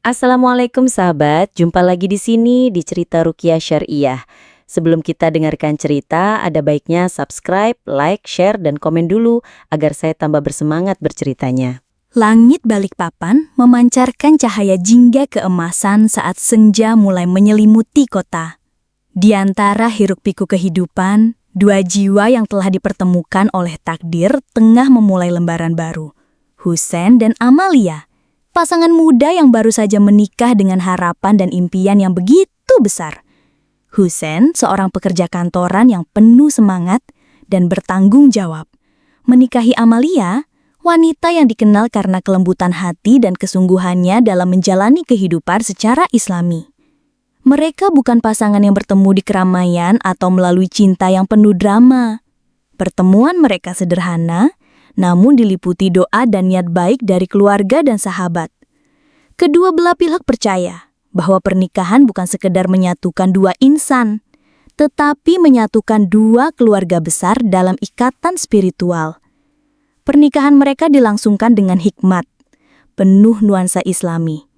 Assalamualaikum sahabat, jumpa lagi di sini di Cerita Ruqyah Syariah. Sebelum kita dengarkan cerita, ada baiknya subscribe, like, share, dan komen dulu agar saya tambah bersemangat berceritanya. Langit Balikpapan memancarkan cahaya jingga keemasan saat senja mulai menyelimuti kota. Di antara hiruk-pikuk kehidupan, dua jiwa yang telah dipertemukan oleh takdir tengah memulai lembaran baru. Husein dan Amalia, pasangan muda yang baru saja menikah dengan harapan dan impian yang begitu besar. Husein, seorang pekerja kantoran yang penuh semangat dan bertanggung jawab, menikahi Amalia, wanita yang dikenal karena kelembutan hati dan kesungguhannya dalam menjalani kehidupan secara Islami. Mereka bukan pasangan yang bertemu di keramaian atau melalui cinta yang penuh drama. Pertemuan mereka sederhana, namun diliputi doa dan niat baik dari keluarga dan sahabat. Kedua belah pihak percaya bahwa pernikahan bukan sekedar menyatukan dua insan, tetapi menyatukan dua keluarga besar dalam ikatan spiritual. Pernikahan mereka dilangsungkan dengan hikmat, penuh nuansa Islami.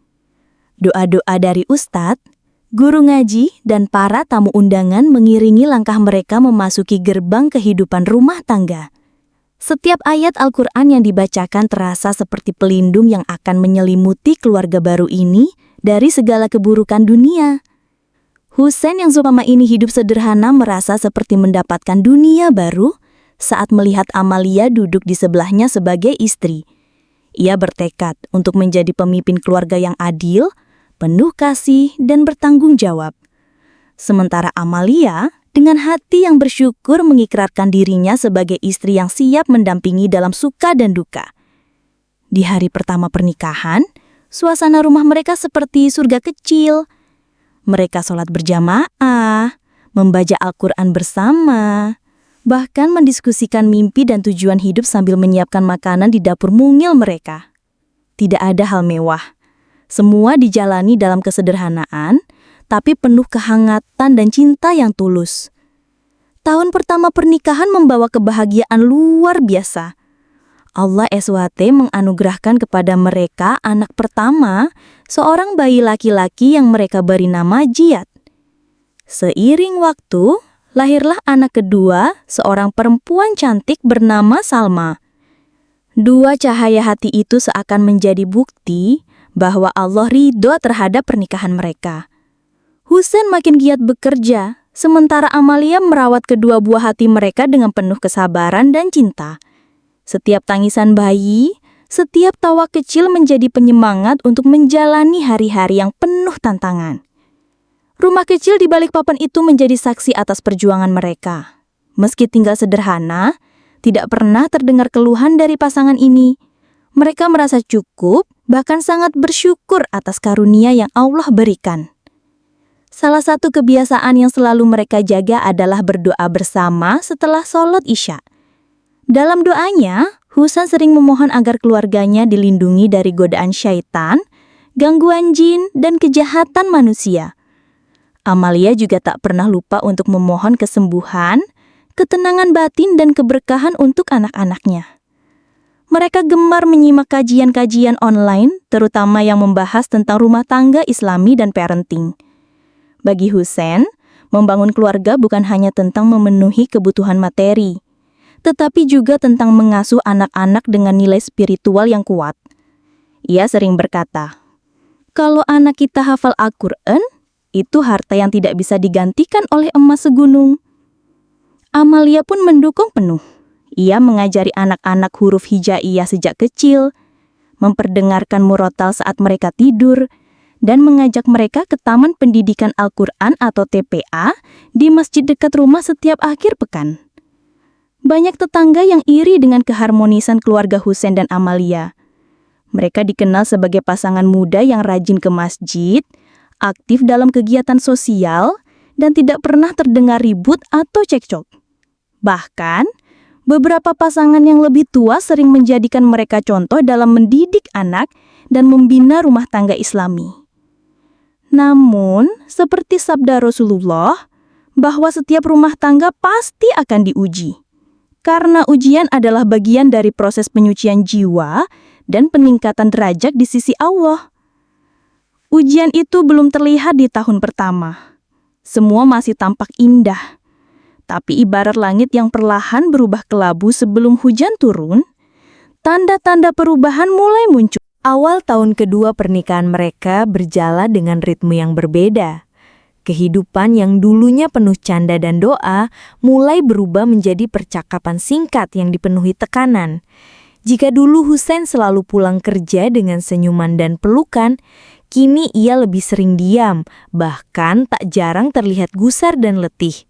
Doa-doa dari ustadz, guru ngaji, dan para tamu undangan mengiringi langkah mereka memasuki gerbang kehidupan rumah tangga. Setiap ayat Al-Quran yang dibacakan terasa seperti pelindung yang akan menyelimuti keluarga baru ini dari segala keburukan dunia. Husein yang selama ini hidup sederhana merasa seperti mendapatkan dunia baru saat melihat Amalia duduk di sebelahnya sebagai istri. Ia bertekad untuk menjadi pemimpin keluarga yang adil, penuh kasih, dan bertanggung jawab. Sementara Amalia, dengan hati yang bersyukur mengikrarkan dirinya sebagai istri yang siap mendampingi dalam suka dan duka. Di hari pertama pernikahan, suasana rumah mereka seperti surga kecil. Mereka sholat berjamaah, membaca Al-Quran bersama, bahkan mendiskusikan mimpi dan tujuan hidup sambil menyiapkan makanan di dapur mungil mereka. Tidak ada hal mewah. Semua dijalani dalam kesederhanaan, tapi penuh kehangatan dan cinta yang tulus. Tahun pertama pernikahan membawa kebahagiaan luar biasa. Allah SWT menganugerahkan kepada mereka anak pertama, seorang bayi laki-laki yang mereka beri nama Jiyad. Seiring waktu, lahirlah anak kedua, seorang perempuan cantik bernama Salma. Dua cahaya hati itu seakan menjadi bukti bahwa Allah ridho terhadap pernikahan mereka. Husein makin giat bekerja, sementara Amalia merawat kedua buah hati mereka dengan penuh kesabaran dan cinta. Setiap tangisan bayi, setiap tawa kecil menjadi penyemangat untuk menjalani hari-hari yang penuh tantangan. Rumah kecil di Balikpapan itu menjadi saksi atas perjuangan mereka. Meski tinggal sederhana, tidak pernah terdengar keluhan dari pasangan ini. Mereka merasa cukup, bahkan sangat bersyukur atas karunia yang Allah berikan. Salah satu kebiasaan yang selalu mereka jaga adalah berdoa bersama setelah sholat Isya. Dalam doanya, Husein sering memohon agar keluarganya dilindungi dari godaan syaitan, gangguan jin, dan kejahatan manusia. Amalia juga tak pernah lupa untuk memohon kesembuhan, ketenangan batin, dan keberkahan untuk anak-anaknya. Mereka gemar menyimak kajian-kajian online, terutama yang membahas tentang rumah tangga Islami dan parenting. Bagi Husein, membangun keluarga bukan hanya tentang memenuhi kebutuhan materi, tetapi juga tentang mengasuh anak-anak dengan nilai spiritual yang kuat. Ia sering berkata, "Kalau anak kita hafal Al-Quran, itu harta yang tidak bisa digantikan oleh emas segunung." Amalia pun mendukung penuh. Ia mengajari anak-anak huruf hijaiyah sejak kecil, memperdengarkan murotal saat mereka tidur, dan mengajak mereka ke Taman Pendidikan Al-Quran atau TPA di masjid dekat rumah setiap akhir pekan. Banyak tetangga yang iri dengan keharmonisan keluarga Husein dan Amalia. Mereka dikenal sebagai pasangan muda yang rajin ke masjid, aktif dalam kegiatan sosial, dan tidak pernah terdengar ribut atau cekcok. Bahkan, beberapa pasangan yang lebih tua sering menjadikan mereka contoh dalam mendidik anak dan membina rumah tangga Islami. Namun, seperti sabda Rasulullah, bahwa setiap rumah tangga pasti akan diuji. Karena ujian adalah bagian dari proses penyucian jiwa dan peningkatan derajat di sisi Allah. Hujan itu belum terlihat di tahun pertama. Semua masih tampak indah. Tapi ibarat langit yang perlahan berubah kelabu sebelum hujan turun, tanda-tanda perubahan mulai muncul. Awal tahun kedua pernikahan mereka berjalan dengan ritme yang berbeda. Kehidupan yang dulunya penuh canda dan doa mulai berubah menjadi percakapan singkat yang dipenuhi tekanan. Jika dulu Hussein selalu pulang kerja dengan senyuman dan pelukan, kini ia lebih sering diam, bahkan tak jarang terlihat gusar dan letih.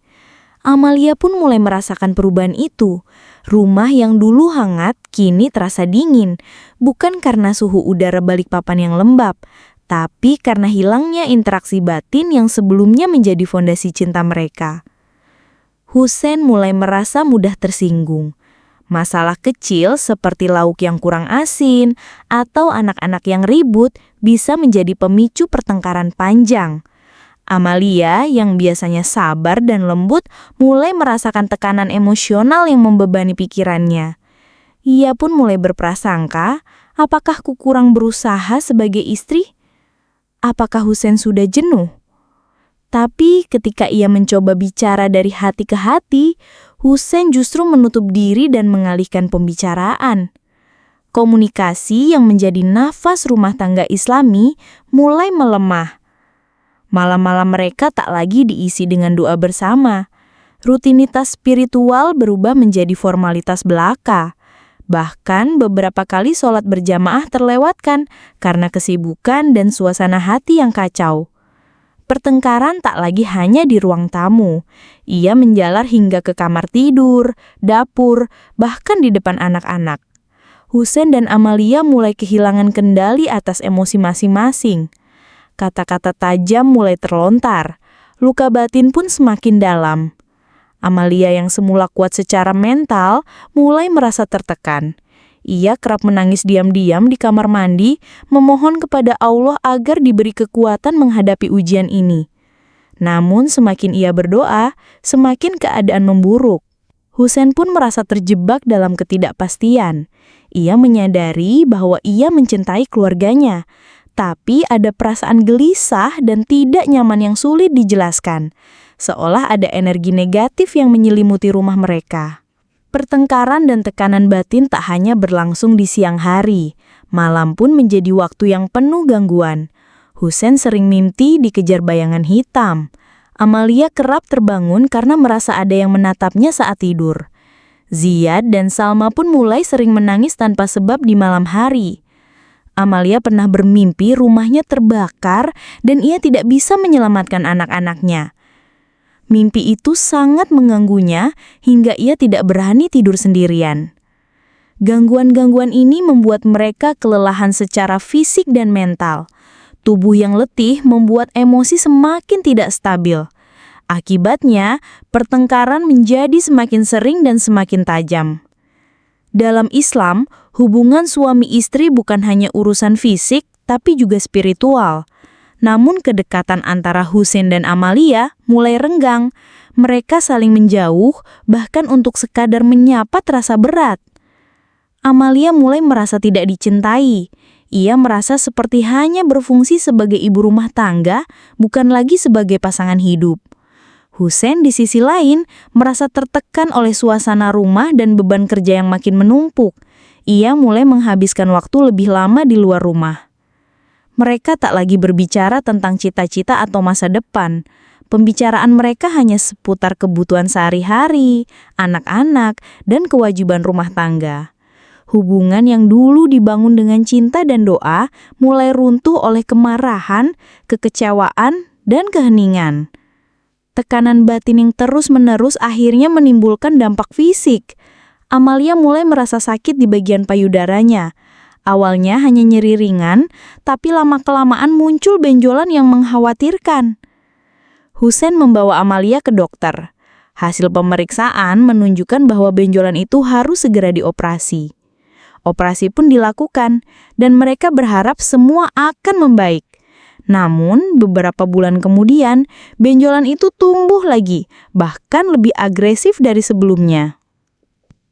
Amalia pun mulai merasakan perubahan itu. Rumah yang dulu hangat kini terasa dingin, bukan karena suhu udara Balikpapan yang lembab, tapi karena hilangnya interaksi batin yang sebelumnya menjadi fondasi cinta mereka. Hussein mulai merasa mudah tersinggung. Masalah kecil seperti lauk yang kurang asin atau anak-anak yang ribut bisa menjadi pemicu pertengkaran panjang. Amalia yang biasanya sabar dan lembut mulai merasakan tekanan emosional yang membebani pikirannya. Ia pun mulai berprasangka, apakah ku kurang berusaha sebagai istri? Apakah Hussein sudah jenuh? Tapi ketika ia mencoba bicara dari hati ke hati, Hussein justru menutup diri dan mengalihkan pembicaraan. Komunikasi yang menjadi nafas rumah tangga Islami mulai melemah. Malam-malam mereka tak lagi diisi dengan doa bersama. Rutinitas spiritual berubah menjadi formalitas belaka. Bahkan beberapa kali sholat berjamaah terlewatkan karena kesibukan dan suasana hati yang kacau. Pertengkaran tak lagi hanya di ruang tamu. Ia menjalar hingga ke kamar tidur, dapur, bahkan di depan anak-anak. Hussein dan Amalia mulai kehilangan kendali atas emosi masing-masing. Kata-kata tajam mulai terlontar. Luka batin pun semakin dalam. Amalia yang semula kuat secara mental mulai merasa tertekan. Ia kerap menangis diam-diam di kamar mandi, memohon kepada Allah agar diberi kekuatan menghadapi ujian ini. Namun semakin ia berdoa, semakin keadaan memburuk. Hussein pun merasa terjebak dalam ketidakpastian. Ia menyadari bahwa ia mencintai keluarganya, tapi ada perasaan gelisah dan tidak nyaman yang sulit dijelaskan, seolah ada energi negatif yang menyelimuti rumah mereka. Pertengkaran dan tekanan batin tak hanya berlangsung di siang hari, malam pun menjadi waktu yang penuh gangguan. Hussein sering mimpi dikejar bayangan hitam. Amalia kerap terbangun karena merasa ada yang menatapnya saat tidur. Ziyad dan Salma pun mulai sering menangis tanpa sebab di malam hari. Amalia pernah bermimpi rumahnya terbakar dan ia tidak bisa menyelamatkan anak-anaknya. Mimpi itu sangat mengganggunya hingga ia tidak berani tidur sendirian. Gangguan-gangguan ini membuat mereka kelelahan secara fisik dan mental. Tubuh yang letih membuat emosi semakin tidak stabil. Akibatnya, pertengkaran menjadi semakin sering dan semakin tajam. Dalam Islam, hubungan suami istri bukan hanya urusan fisik, tapi juga spiritual. Namun kedekatan antara Hussein dan Amalia mulai renggang. Mereka saling menjauh, bahkan untuk sekadar menyapa terasa berat. Amalia mulai merasa tidak dicintai. Ia merasa seperti hanya berfungsi sebagai ibu rumah tangga, bukan lagi sebagai pasangan hidup. Hussein di sisi lain merasa tertekan oleh suasana rumah dan beban kerja yang makin menumpuk. Ia mulai menghabiskan waktu lebih lama di luar rumah. Mereka tak lagi berbicara tentang cita-cita atau masa depan. Pembicaraan mereka hanya seputar kebutuhan sehari-hari, anak-anak, dan kewajiban rumah tangga. Hubungan yang dulu dibangun dengan cinta dan doa mulai runtuh oleh kemarahan, kekecewaan, dan keheningan. Tekanan batin yang terus-menerus akhirnya menimbulkan dampak fisik. Amalia mulai merasa sakit di bagian payudaranya. Awalnya hanya nyeri ringan, tapi lama-kelamaan muncul benjolan yang mengkhawatirkan. Hussein membawa Amalia ke dokter. Hasil pemeriksaan menunjukkan bahwa benjolan itu harus segera dioperasi. Operasi pun dilakukan, dan mereka berharap semua akan membaik. Namun, beberapa bulan kemudian, benjolan itu tumbuh lagi, bahkan lebih agresif dari sebelumnya.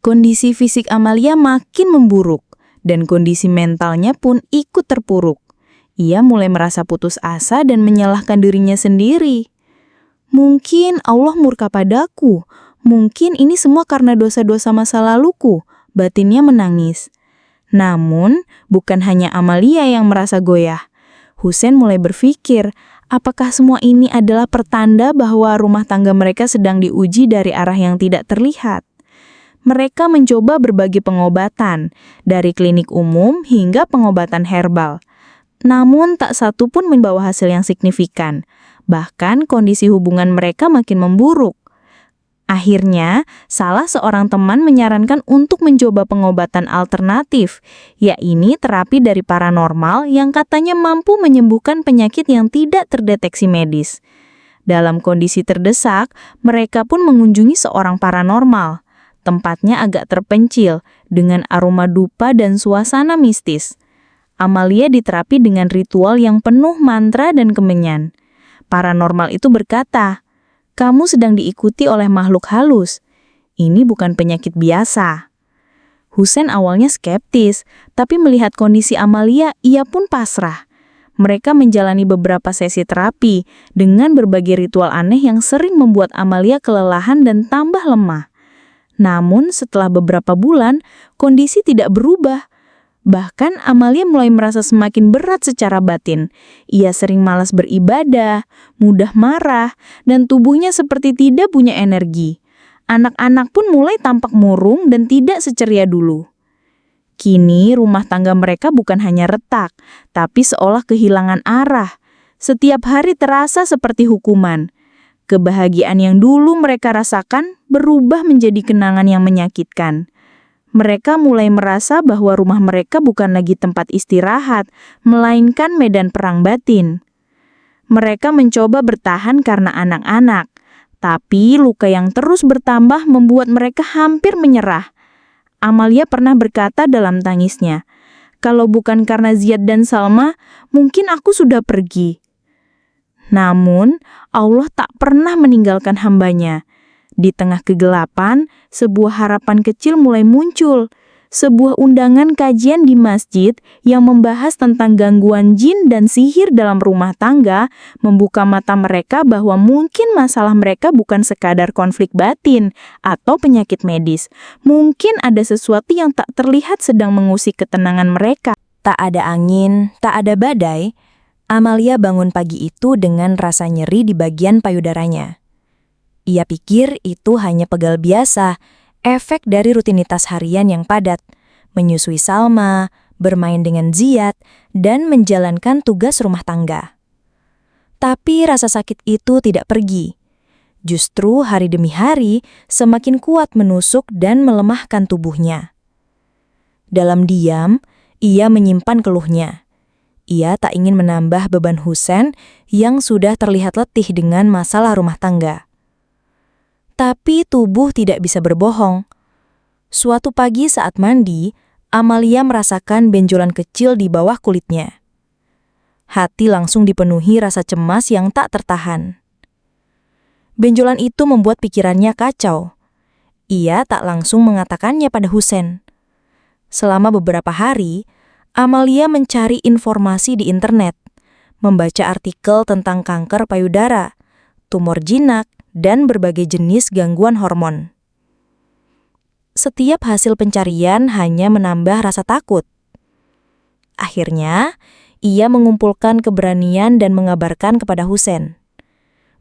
Kondisi fisik Amalia makin memburuk, dan kondisi mentalnya pun ikut terpuruk. Ia mulai merasa putus asa dan menyalahkan dirinya sendiri. Mungkin Allah murka padaku. Mungkin ini semua karena dosa-dosa masa laluku, batinnya menangis. Namun, bukan hanya Amalia yang merasa goyah. Husein mulai berpikir, apakah semua ini adalah pertanda bahwa rumah tangga mereka sedang diuji dari arah yang tidak terlihat? Mereka mencoba berbagai pengobatan, dari klinik umum hingga pengobatan herbal. Namun, tak satu pun membawa hasil yang signifikan. Bahkan, kondisi hubungan mereka makin memburuk. Akhirnya, salah seorang teman menyarankan untuk mencoba pengobatan alternatif, yaitu terapi dari paranormal yang katanya mampu menyembuhkan penyakit yang tidak terdeteksi medis. Dalam kondisi terdesak, mereka pun mengunjungi seorang paranormal. Tempatnya agak terpencil, dengan aroma dupa dan suasana mistis. Amalia diterapi dengan ritual yang penuh mantra dan kemenyan. Paranormal itu berkata, "Kamu sedang diikuti oleh makhluk halus. Ini bukan penyakit biasa." Husein awalnya skeptis, tapi melihat kondisi Amalia, ia pun pasrah. Mereka menjalani beberapa sesi terapi dengan berbagai ritual aneh yang sering membuat Amalia kelelahan dan tambah lemah. Namun setelah beberapa bulan, kondisi tidak berubah. Bahkan Amalia mulai merasa semakin berat secara batin. Ia sering malas beribadah, mudah marah, dan tubuhnya seperti tidak punya energi. Anak-anak pun mulai tampak murung dan tidak seceria dulu. Kini rumah tangga mereka bukan hanya retak, tapi seolah kehilangan arah. Setiap hari terasa seperti hukuman. Kebahagiaan yang dulu mereka rasakan berubah menjadi kenangan yang menyakitkan. Mereka mulai merasa bahwa rumah mereka bukan lagi tempat istirahat, melainkan medan perang batin. Mereka mencoba bertahan karena anak-anak, tapi luka yang terus bertambah membuat mereka hampir menyerah. Amalia pernah berkata dalam tangisnya, "Kalau bukan karena Ziyad dan Salma, mungkin aku sudah pergi." Namun, Allah tak pernah meninggalkan hambanya. Di tengah kegelapan, sebuah harapan kecil mulai muncul. Sebuah undangan kajian di masjid yang membahas tentang gangguan jin dan sihir dalam rumah tangga membuka mata mereka bahwa mungkin masalah mereka bukan sekadar konflik batin atau penyakit medis. Mungkin ada sesuatu yang tak terlihat sedang mengusik ketenangan mereka. Tak ada angin, tak ada badai. Amalia bangun pagi itu dengan rasa nyeri di bagian payudaranya. Ia pikir itu hanya pegal biasa, efek dari rutinitas harian yang padat, menyusui Salma, bermain dengan Ziyad, dan menjalankan tugas rumah tangga. Tapi rasa sakit itu tidak pergi. Justru hari demi hari semakin kuat menusuk dan melemahkan tubuhnya. Dalam diam, ia menyimpan keluhnya. Ia tak ingin menambah beban Husein yang sudah terlihat letih dengan masalah rumah tangga. Tapi tubuh tidak bisa berbohong. Suatu pagi saat mandi, Amalia merasakan benjolan kecil di bawah kulitnya. Hati langsung dipenuhi rasa cemas yang tak tertahan. Benjolan itu membuat pikirannya kacau. Ia tak langsung mengatakannya pada Husein. Selama beberapa hari, Amalia mencari informasi di internet, membaca artikel tentang kanker payudara, tumor jinak, dan berbagai jenis gangguan hormon. Setiap hasil pencarian hanya menambah rasa takut. Akhirnya, ia mengumpulkan keberanian dan mengabarkan kepada Husein.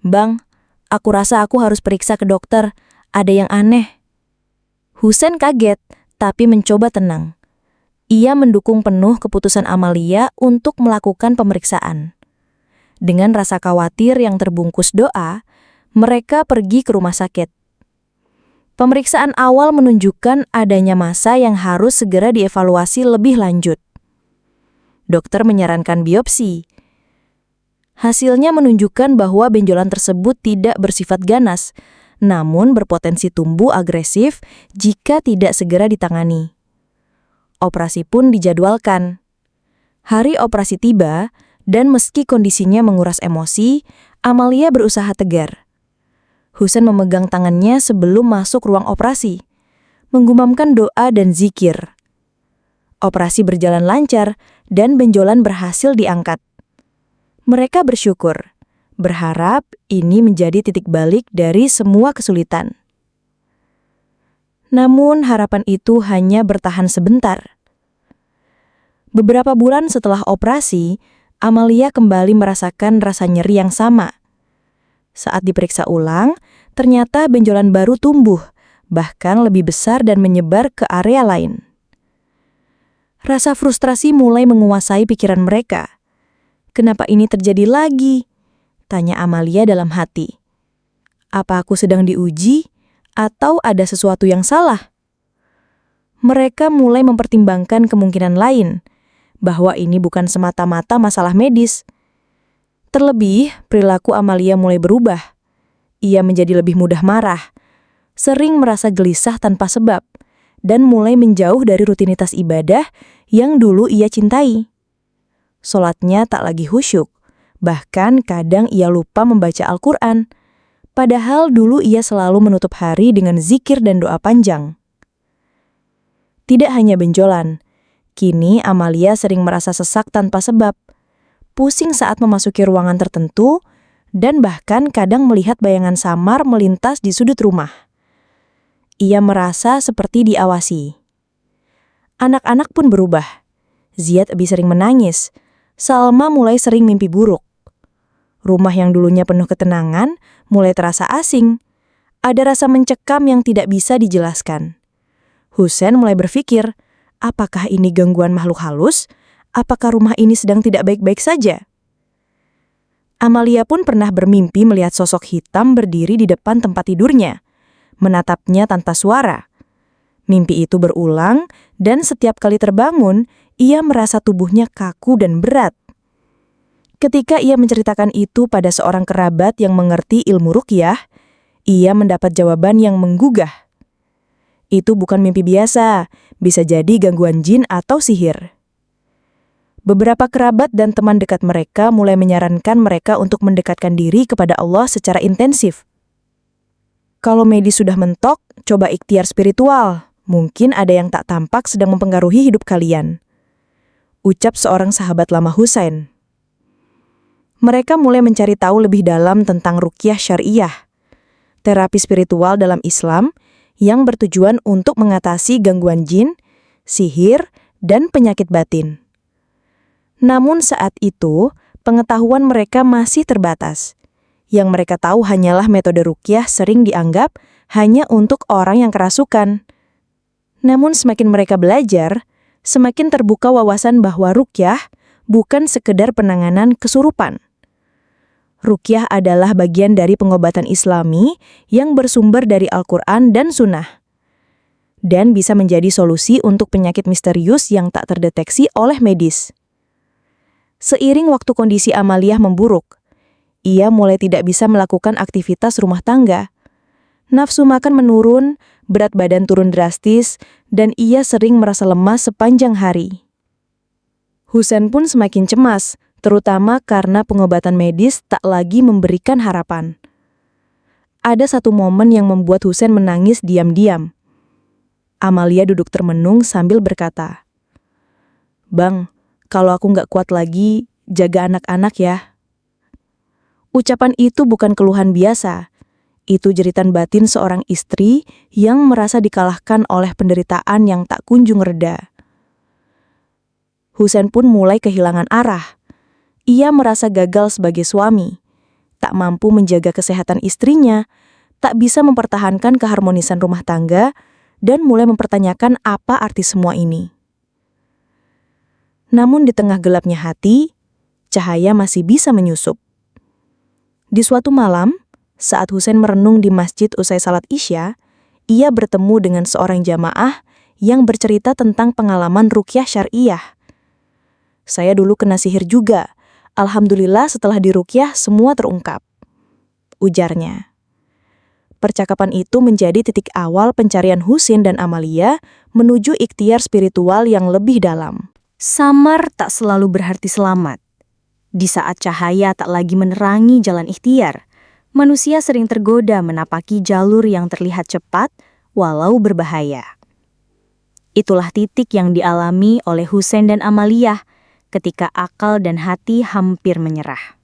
"Bang, aku rasa aku harus periksa ke dokter, ada yang aneh." Husein kaget, tapi mencoba tenang. Ia mendukung penuh keputusan Amalia untuk melakukan pemeriksaan. Dengan rasa khawatir yang terbungkus doa, mereka pergi ke rumah sakit. Pemeriksaan awal menunjukkan adanya massa yang harus segera dievaluasi lebih lanjut. Dokter menyarankan biopsi. Hasilnya menunjukkan bahwa benjolan tersebut tidak bersifat ganas, namun berpotensi tumbuh agresif jika tidak segera ditangani. Operasi pun dijadwalkan. Hari operasi tiba, dan meski kondisinya menguras emosi, Amalia berusaha tegar. Husein memegang tangannya sebelum masuk ruang operasi, menggumamkan doa dan zikir. Operasi berjalan lancar dan benjolan berhasil diangkat. Mereka bersyukur, berharap ini menjadi titik balik dari semua kesulitan. Namun harapan itu hanya bertahan sebentar. Beberapa bulan setelah operasi, Amalia kembali merasakan rasa nyeri yang sama. Saat diperiksa ulang, ternyata benjolan baru tumbuh, bahkan lebih besar dan menyebar ke area lain. Rasa frustrasi mulai menguasai pikiran mereka. "Kenapa ini terjadi lagi?" tanya Amalia dalam hati. "Apa aku sedang diuji? Atau ada sesuatu yang salah?" Mereka mulai mempertimbangkan kemungkinan lain, bahwa ini bukan semata-mata masalah medis. Terlebih, perilaku Amalia mulai berubah. Ia menjadi lebih mudah marah, sering merasa gelisah tanpa sebab, dan mulai menjauh dari rutinitas ibadah yang dulu ia cintai. Sholatnya tak lagi khusyuk, bahkan kadang ia lupa membaca Al-Quran, padahal dulu ia selalu menutup hari dengan zikir dan doa panjang. Tidak hanya benjolan, kini Amalia sering merasa sesak tanpa sebab, pusing saat memasuki ruangan tertentu, dan bahkan kadang melihat bayangan samar melintas di sudut rumah. Ia merasa seperti diawasi. Anak-anak pun berubah. Ziad lebih sering menangis. Salma mulai sering mimpi buruk. Rumah yang dulunya penuh ketenangan mulai terasa asing. Ada rasa mencekam yang tidak bisa dijelaskan. Husain mulai berpikir, apakah ini gangguan makhluk halus? Apakah rumah ini sedang tidak baik-baik saja? Amalia pun pernah bermimpi melihat sosok hitam berdiri di depan tempat tidurnya, menatapnya tanpa suara. Mimpi itu berulang, dan setiap kali terbangun, ia merasa tubuhnya kaku dan berat. Ketika ia menceritakan itu pada seorang kerabat yang mengerti ilmu ruqyah, ia mendapat jawaban yang menggugah. Itu bukan mimpi biasa, bisa jadi gangguan jin atau sihir. Beberapa kerabat dan teman dekat mereka mulai menyarankan mereka untuk mendekatkan diri kepada Allah secara intensif. Kalau medis sudah mentok, coba ikhtiar spiritual. Mungkin ada yang tak tampak sedang mempengaruhi hidup kalian. Ucap seorang sahabat lama Husain. Mereka mulai mencari tahu lebih dalam tentang ruqyah syariah, terapi spiritual dalam Islam yang bertujuan untuk mengatasi gangguan jin, sihir, dan penyakit batin. Namun saat itu, pengetahuan mereka masih terbatas. Yang mereka tahu hanyalah metode ruqyah sering dianggap hanya untuk orang yang kerasukan. Namun semakin mereka belajar, semakin terbuka wawasan bahwa ruqyah bukan sekedar penanganan kesurupan. Ruqyah adalah bagian dari pengobatan Islami yang bersumber dari Al-Quran dan Sunnah, dan bisa menjadi solusi untuk penyakit misterius yang tak terdeteksi oleh medis. Seiring waktu kondisi Amalia memburuk, ia mulai tidak bisa melakukan aktivitas rumah tangga. Nafsu makan menurun, berat badan turun drastis, dan ia sering merasa lemas sepanjang hari. Husain pun semakin cemas, terutama karena pengobatan medis tak lagi memberikan harapan. Ada satu momen yang membuat Husain menangis diam-diam. Amalia duduk termenung sambil berkata, "Bang, kalau aku nggak kuat lagi, jaga anak-anak ya." Ucapan itu bukan keluhan biasa. Itu jeritan batin seorang istri yang merasa dikalahkan oleh penderitaan yang tak kunjung reda. Husain pun mulai kehilangan arah. Ia merasa gagal sebagai suami, tak mampu menjaga kesehatan istrinya, tak bisa mempertahankan keharmonisan rumah tangga, dan mulai mempertanyakan apa arti semua ini. Namun di tengah gelapnya hati, cahaya masih bisa menyusup. Di suatu malam, saat Husain merenung di masjid usai salat Isya, ia bertemu dengan seorang jamaah yang bercerita tentang pengalaman ruqyah syariah. "Saya dulu kena sihir juga. Alhamdulillah setelah diruqyah semua terungkap," ujarnya. Percakapan itu menjadi titik awal pencarian Husain dan Amalia menuju ikhtiar spiritual yang lebih dalam. Samar tak selalu berarti selamat. Di saat cahaya tak lagi menerangi jalan ikhtiar, manusia sering tergoda menapaki jalur yang terlihat cepat walau berbahaya. Itulah titik yang dialami oleh Husain dan Amalia ketika akal dan hati hampir menyerah.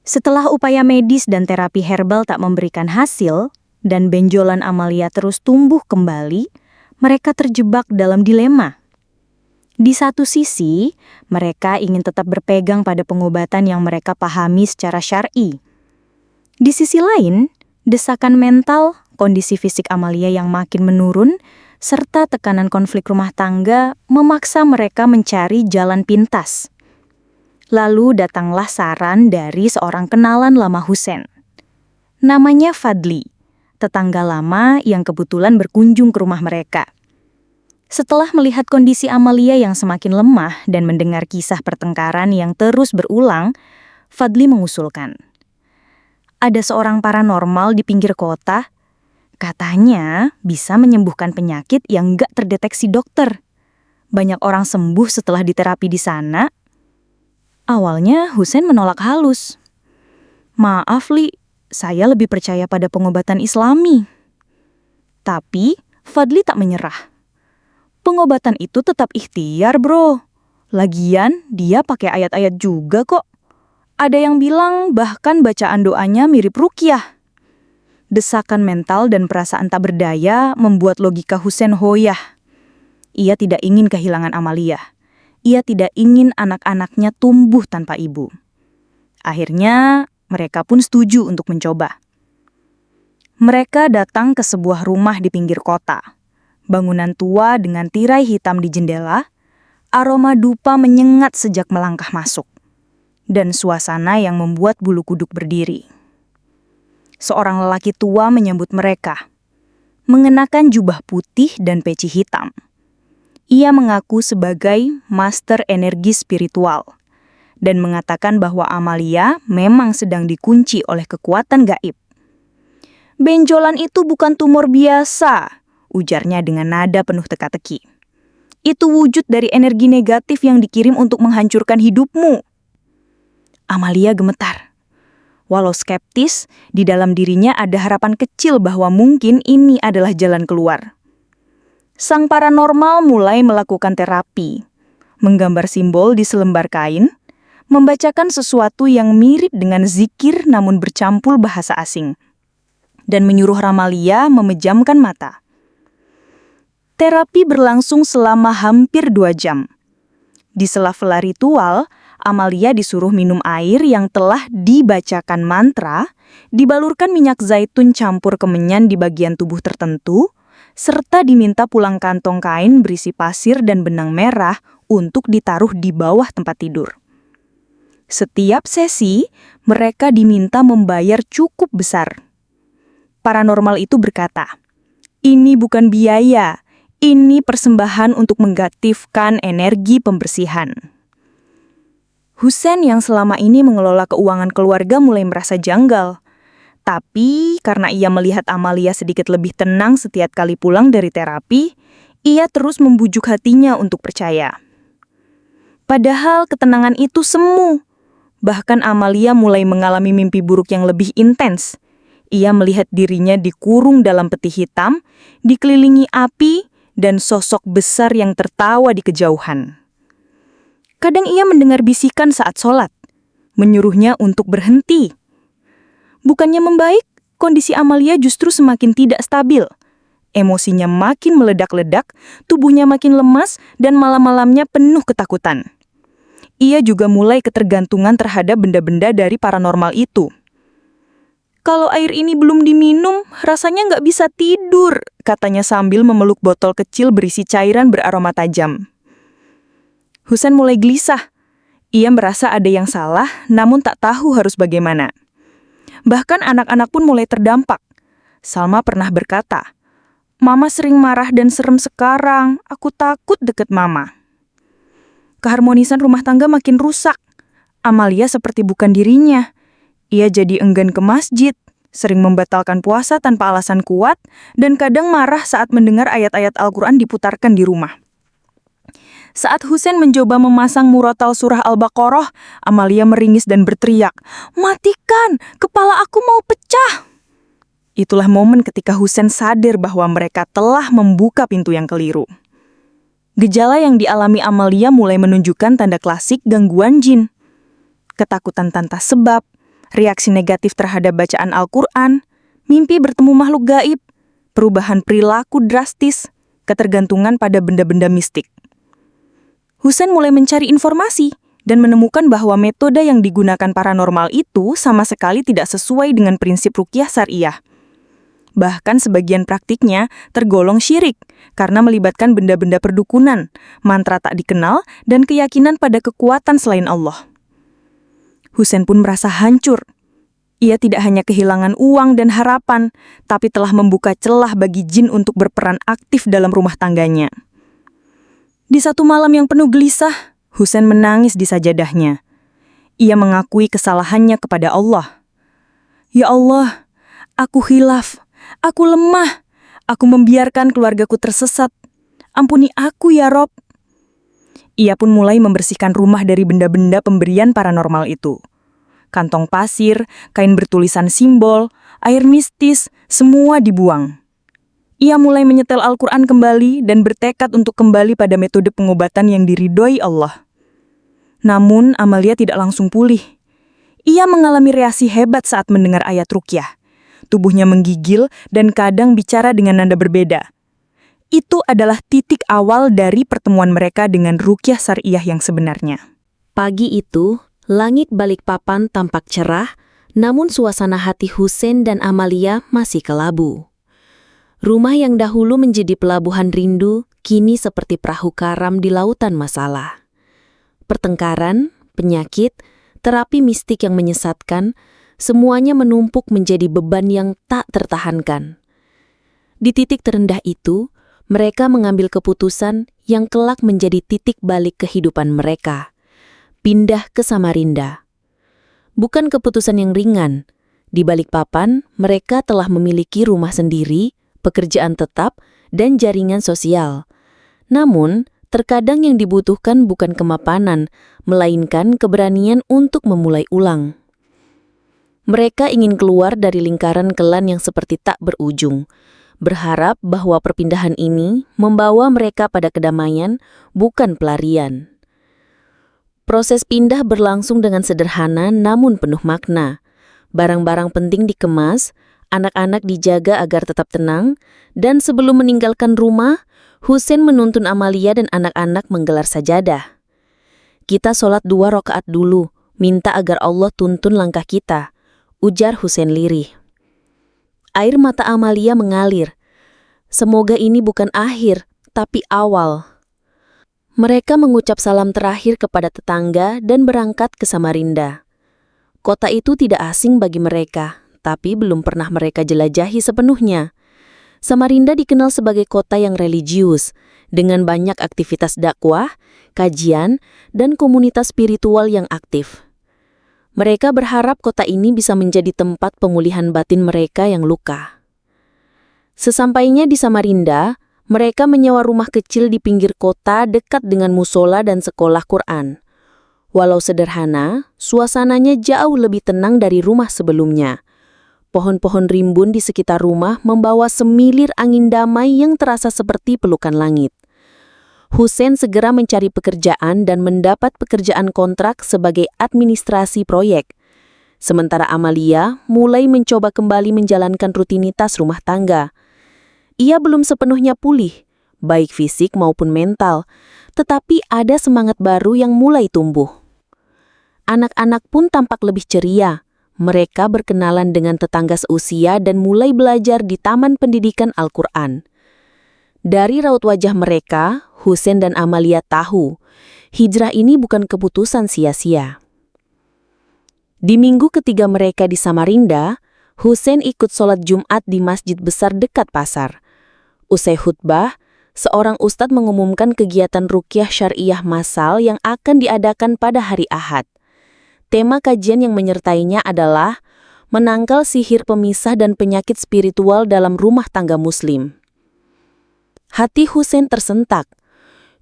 Setelah upaya medis dan terapi herbal tak memberikan hasil, dan benjolan Amalia terus tumbuh kembali, mereka terjebak dalam dilema. Di satu sisi, mereka ingin tetap berpegang pada pengobatan yang mereka pahami secara syar'i. Di sisi lain, desakan mental, kondisi fisik Amalia yang makin menurun, serta tekanan konflik rumah tangga memaksa mereka mencari jalan pintas. Lalu datanglah saran dari seorang kenalan lama Husein. Namanya Fadli, tetangga lama yang kebetulan berkunjung ke rumah mereka. Setelah melihat kondisi Amalia yang semakin lemah dan mendengar kisah pertengkaran yang terus berulang, Fadli mengusulkan. Ada seorang paranormal di pinggir kota, katanya bisa menyembuhkan penyakit yang gak terdeteksi dokter. Banyak orang sembuh setelah diterapi di sana. Awalnya Husein menolak halus. Maaf Li, saya lebih percaya pada pengobatan Islami. Tapi Fadli tak menyerah. Pengobatan itu tetap ikhtiar bro. Lagian dia pakai ayat-ayat juga kok. Ada yang bilang bahkan bacaan doanya mirip ruqyah. Desakan mental dan perasaan tak berdaya membuat logika Husein hoyah. Ia tidak ingin kehilangan Amalia. Ia tidak ingin anak-anaknya tumbuh tanpa ibu. Akhirnya, mereka pun setuju untuk mencoba. Mereka datang ke sebuah rumah di pinggir kota. Bangunan tua dengan tirai hitam di jendela, aroma dupa menyengat sejak melangkah masuk, dan suasana yang membuat bulu kuduk berdiri. Seorang lelaki tua menyambut mereka, mengenakan jubah putih dan peci hitam. Ia mengaku sebagai master energi spiritual dan mengatakan bahwa Amalia memang sedang dikunci oleh kekuatan gaib. Benjolan itu bukan tumor biasa, ujarnya dengan nada penuh teka-teki. Itu wujud dari energi negatif yang dikirim untuk menghancurkan hidupmu. Amalia gemetar. Walau skeptis, di dalam dirinya ada harapan kecil bahwa mungkin ini adalah jalan keluar. Sang paranormal mulai melakukan terapi, menggambar simbol di selembar kain, membacakan sesuatu yang mirip dengan zikir namun bercampur bahasa asing, dan menyuruh Amalia memejamkan mata. Terapi berlangsung selama hampir 2 jam. Di sela-sela ritual, Amalia disuruh minum air yang telah dibacakan mantra, dibalurkan minyak zaitun campur kemenyan di bagian tubuh tertentu, serta diminta pulang kantong kain berisi pasir dan benang merah untuk ditaruh di bawah tempat tidur. Setiap sesi, mereka diminta membayar cukup besar. Paranormal itu berkata, "Ini bukan biaya, ini persembahan untuk mengaktifkan energi pembersihan." Husein yang selama ini mengelola keuangan keluarga mulai merasa janggal. Tapi karena ia melihat Amalia sedikit lebih tenang setiap kali pulang dari terapi, ia terus membujuk hatinya untuk percaya. Padahal ketenangan itu semu. Bahkan Amalia mulai mengalami mimpi buruk yang lebih intens. Ia melihat dirinya dikurung dalam peti hitam, dikelilingi api, dan sosok besar yang tertawa di kejauhan. Kadang ia mendengar bisikan saat sholat, menyuruhnya untuk berhenti. Bukannya membaik, kondisi Amalia justru semakin tidak stabil. Emosinya makin meledak-ledak, tubuhnya makin lemas, dan malam-malamnya penuh ketakutan. Ia juga mulai ketergantungan terhadap benda-benda dari paranormal itu. "Kalau air ini belum diminum, rasanya nggak bisa tidur," katanya sambil memeluk botol kecil berisi cairan beraroma tajam. Husein mulai gelisah. Ia merasa ada yang salah, namun tak tahu harus bagaimana. Bahkan anak-anak pun mulai terdampak. Salma pernah berkata, "Mama sering marah dan serem sekarang, aku takut deket Mama." Keharmonisan rumah tangga makin rusak. Amalia seperti bukan dirinya. Ia jadi enggan ke masjid, sering membatalkan puasa tanpa alasan kuat, dan kadang marah saat mendengar ayat-ayat Al-Quran diputarkan di rumah. Saat Husein mencoba memasang murotal surah Al-Baqarah, Amalia meringis dan berteriak, "Matikan, kepala aku mau pecah!" Itulah momen ketika Husein sadar bahwa mereka telah membuka pintu yang keliru. Gejala yang dialami Amalia mulai menunjukkan tanda klasik gangguan jin. Ketakutan tanpa sebab, reaksi negatif terhadap bacaan Al-Quran, mimpi bertemu makhluk gaib, perubahan perilaku drastis, ketergantungan pada benda-benda mistik. Husein mulai mencari informasi dan menemukan bahwa metode yang digunakan paranormal itu sama sekali tidak sesuai dengan prinsip ruqyah syariah. Bahkan sebagian praktiknya tergolong syirik karena melibatkan benda-benda perdukunan, mantra tak dikenal, dan keyakinan pada kekuatan selain Allah. Husein pun merasa hancur. Ia tidak hanya kehilangan uang dan harapan, tapi telah membuka celah bagi jin untuk berperan aktif dalam rumah tangganya. Di satu malam yang penuh gelisah, Husein menangis di sajadahnya. Ia mengakui kesalahannya kepada Allah. Ya Allah, aku khilaf. Aku lemah, aku membiarkan keluargaku tersesat. Ampuni aku ya Rob. Ia pun mulai membersihkan rumah dari benda-benda pemberian paranormal itu. Kantong pasir, kain bertulisan simbol, air mistis, semua dibuang. Ia mulai menyetel Al-Quran kembali dan bertekad untuk kembali pada metode pengobatan yang diridhoi Allah. Namun, Amalia tidak langsung pulih. Ia mengalami reaksi hebat saat mendengar ayat ruqyah. Tubuhnya menggigil dan kadang bicara dengan nada berbeda. Itu adalah titik awal dari pertemuan mereka dengan ruqyah syariah yang sebenarnya. Pagi itu, langit Balikpapan tampak cerah, namun suasana hati Husein dan Amalia masih kelabu. Rumah yang dahulu menjadi pelabuhan rindu, kini seperti perahu karam di lautan masalah. Pertengkaran, penyakit, terapi mistik yang menyesatkan, semuanya menumpuk menjadi beban yang tak tertahankan. Di titik terendah itu, mereka mengambil keputusan yang kelak menjadi titik balik kehidupan mereka. Pindah ke Samarinda. Bukan keputusan yang ringan. Di Balikpapan, mereka telah memiliki rumah sendiri, pekerjaan tetap, dan jaringan sosial. Namun, terkadang yang dibutuhkan bukan kemapanan, melainkan keberanian untuk memulai ulang. Mereka ingin keluar dari lingkaran kelan yang seperti tak berujung, berharap bahwa perpindahan ini membawa mereka pada kedamaian, bukan pelarian. Proses pindah berlangsung dengan sederhana namun penuh makna. Barang-barang penting dikemas, anak-anak dijaga agar tetap tenang, dan sebelum meninggalkan rumah, Husein menuntun Amalia dan anak-anak menggelar sajadah. Kita sholat 2 rakaat dulu, minta agar Allah tuntun langkah kita, ujar Husein lirih. Air mata Amalia mengalir. Semoga ini bukan akhir, tapi awal. Mereka mengucap salam terakhir kepada tetangga dan berangkat ke Samarinda. Kota itu tidak asing bagi mereka, tapi belum pernah mereka jelajahi sepenuhnya. Samarinda dikenal sebagai kota yang religius, dengan banyak aktivitas dakwah, kajian, dan komunitas spiritual yang aktif. Mereka berharap kota ini bisa menjadi tempat pemulihan batin mereka yang luka. Sesampainya di Samarinda, mereka menyewa rumah kecil di pinggir kota dekat dengan musola dan sekolah Quran. Walau sederhana, suasananya jauh lebih tenang dari rumah sebelumnya. Pohon-pohon rimbun di sekitar rumah membawa semilir angin damai yang terasa seperti pelukan langit. Husein segera mencari pekerjaan dan mendapat pekerjaan kontrak sebagai administrasi proyek. Sementara Amalia mulai mencoba kembali menjalankan rutinitas rumah tangga. Ia belum sepenuhnya pulih, baik fisik maupun mental, tetapi ada semangat baru yang mulai tumbuh. Anak-anak pun tampak lebih ceria. Mereka berkenalan dengan tetangga seusia dan mulai belajar di Taman Pendidikan Al-Quran. Dari raut wajah mereka, Husein dan Amalia tahu, hijrah ini bukan keputusan sia-sia. Di minggu ketiga mereka di Samarinda, Husein ikut sholat Jumat di masjid besar dekat pasar. Usai khutbah, seorang ustadz mengumumkan kegiatan ruqyah syariah massal yang akan diadakan pada hari Ahad. Tema kajian yang menyertainya adalah menangkal sihir pemisah dan penyakit spiritual dalam rumah tangga Muslim. Hati Husein tersentak.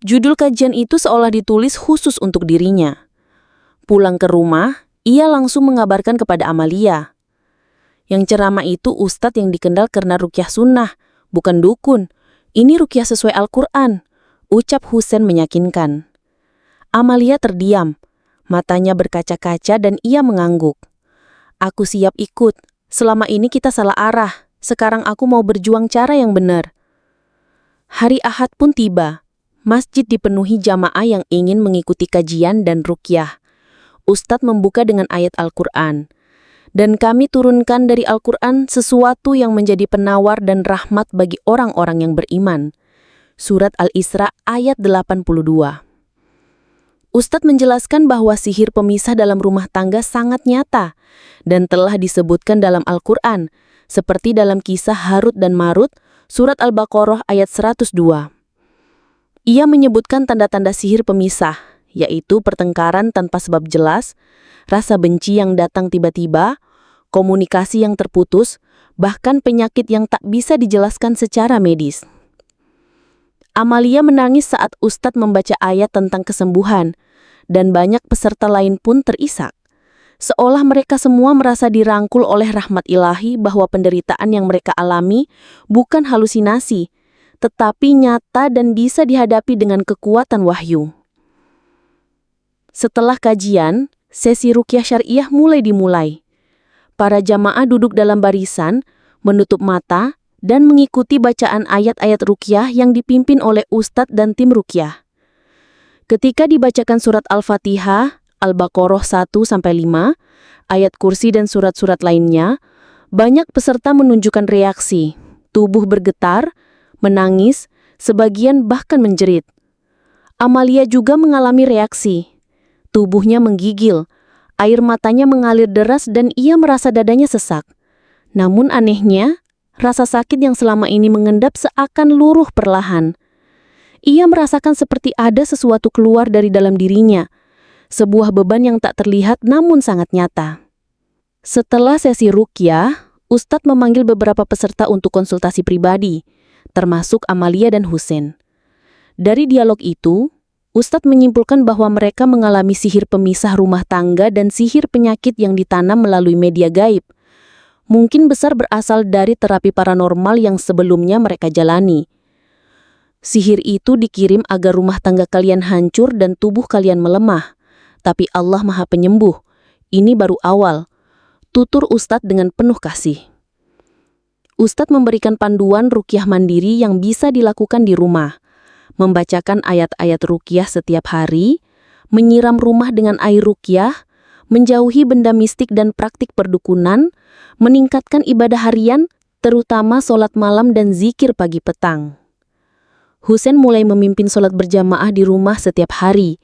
Judul kajian itu seolah ditulis khusus untuk dirinya. Pulang ke rumah, ia langsung mengabarkan kepada Amalia. Yang ceramah itu ustadz yang dikenal karena ruqyah sunnah, bukan dukun. Ini ruqyah sesuai Al-Quran, ucap Husein meyakinkan. Amalia terdiam, matanya berkaca-kaca dan ia mengangguk. Aku siap ikut. Selama ini kita salah arah. Sekarang aku mau berjuang cara yang benar. Hari Ahad pun tiba. Masjid dipenuhi jamaah yang ingin mengikuti kajian dan ruqyah. Ustadz membuka dengan ayat Al-Quran. Dan kami turunkan dari Al-Quran sesuatu yang menjadi penawar dan rahmat bagi orang-orang yang beriman. Surat Al-Isra ayat 82. Ustadz menjelaskan bahwa sihir pemisah dalam rumah tangga sangat nyata dan telah disebutkan dalam Al-Quran, seperti dalam kisah Harut dan Marut, surat Al-Baqarah ayat 102. Ia menyebutkan tanda-tanda sihir pemisah, yaitu pertengkaran tanpa sebab jelas, rasa benci yang datang tiba-tiba, komunikasi yang terputus, bahkan penyakit yang tak bisa dijelaskan secara medis. Amalia menangis saat Ustadz membaca ayat tentang kesembuhan, dan banyak peserta lain pun terisak. Seolah mereka semua merasa dirangkul oleh rahmat ilahi bahwa penderitaan yang mereka alami bukan halusinasi, tetapi nyata dan bisa dihadapi dengan kekuatan wahyu. Setelah kajian, sesi ruqyah syariah dimulai. Para jamaah duduk dalam barisan, menutup mata, dan mengikuti bacaan ayat-ayat ruqyah yang dipimpin oleh Ustadz dan tim ruqyah. Ketika dibacakan surat Al-Fatihah, Al-Baqarah 1-5, ayat kursi dan surat-surat lainnya, banyak peserta menunjukkan reaksi, tubuh bergetar, menangis, sebagian bahkan menjerit. Amalia juga mengalami reaksi. Tubuhnya menggigil, air matanya mengalir deras dan ia merasa dadanya sesak. Namun anehnya, rasa sakit yang selama ini mengendap seakan luruh perlahan. Ia merasakan seperti ada sesuatu keluar dari dalam dirinya, sebuah beban yang tak terlihat namun sangat nyata. Setelah sesi ruqyah, Ustadz memanggil beberapa peserta untuk konsultasi pribadi, termasuk Amalia dan Husein. Dari dialog itu, Ustadz menyimpulkan bahwa mereka mengalami sihir pemisah rumah tangga dan sihir penyakit yang ditanam melalui media gaib. Mungkin besar berasal dari terapi paranormal yang sebelumnya mereka jalani. Sihir itu dikirim agar rumah tangga kalian hancur dan tubuh kalian melemah. Tapi Allah Maha Penyembuh. Ini baru awal. Tutur Ustadz dengan penuh kasih. Ustadz memberikan panduan ruqyah mandiri yang bisa dilakukan di rumah. Membacakan ayat-ayat ruqyah setiap hari, menyiram rumah dengan air ruqyah, menjauhi benda mistik dan praktik perdukunan, meningkatkan ibadah harian, terutama sholat malam dan zikir pagi petang. Husein mulai memimpin sholat berjamaah di rumah setiap hari.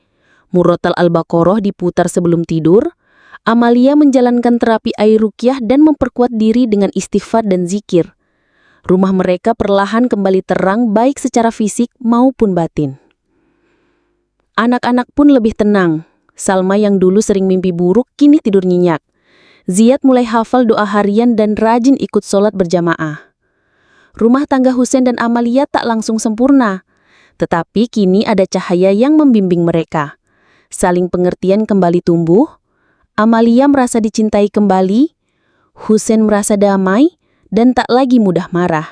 Murotal Al-Baqarah diputar sebelum tidur. Amalia menjalankan terapi air ruqyah dan memperkuat diri dengan istighfar dan zikir. Rumah mereka perlahan kembali terang baik secara fisik maupun batin. Anak-anak pun lebih tenang. Salma yang dulu sering mimpi buruk kini tidur nyenyak. Ziyad mulai hafal doa harian dan rajin ikut sholat berjamaah. Rumah tangga Husein dan Amalia tak langsung sempurna, tetapi kini ada cahaya yang membimbing mereka. Saling pengertian kembali tumbuh, Amalia merasa dicintai kembali, Husein merasa damai, dan tak lagi mudah marah.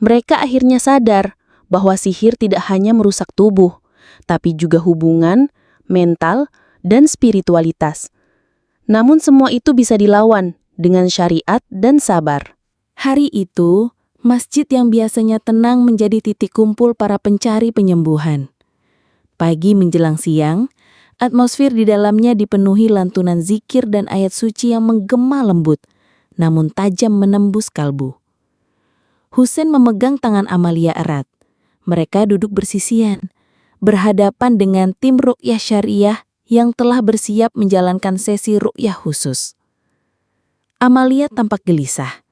Mereka akhirnya sadar bahwa sihir tidak hanya merusak tubuh, tapi juga hubungan, mental, dan spiritualitas. Namun semua itu bisa dilawan dengan syariat dan sabar. Hari itu, masjid yang biasanya tenang menjadi titik kumpul para pencari penyembuhan. Pagi menjelang siang, atmosfer di dalamnya dipenuhi lantunan zikir dan ayat suci yang menggema lembut, namun tajam menembus kalbu. Husein memegang tangan Amalia erat. Mereka duduk bersisian, berhadapan dengan tim ruqyah syariah yang telah bersiap menjalankan sesi ruqyah khusus. Amalia tampak gelisah.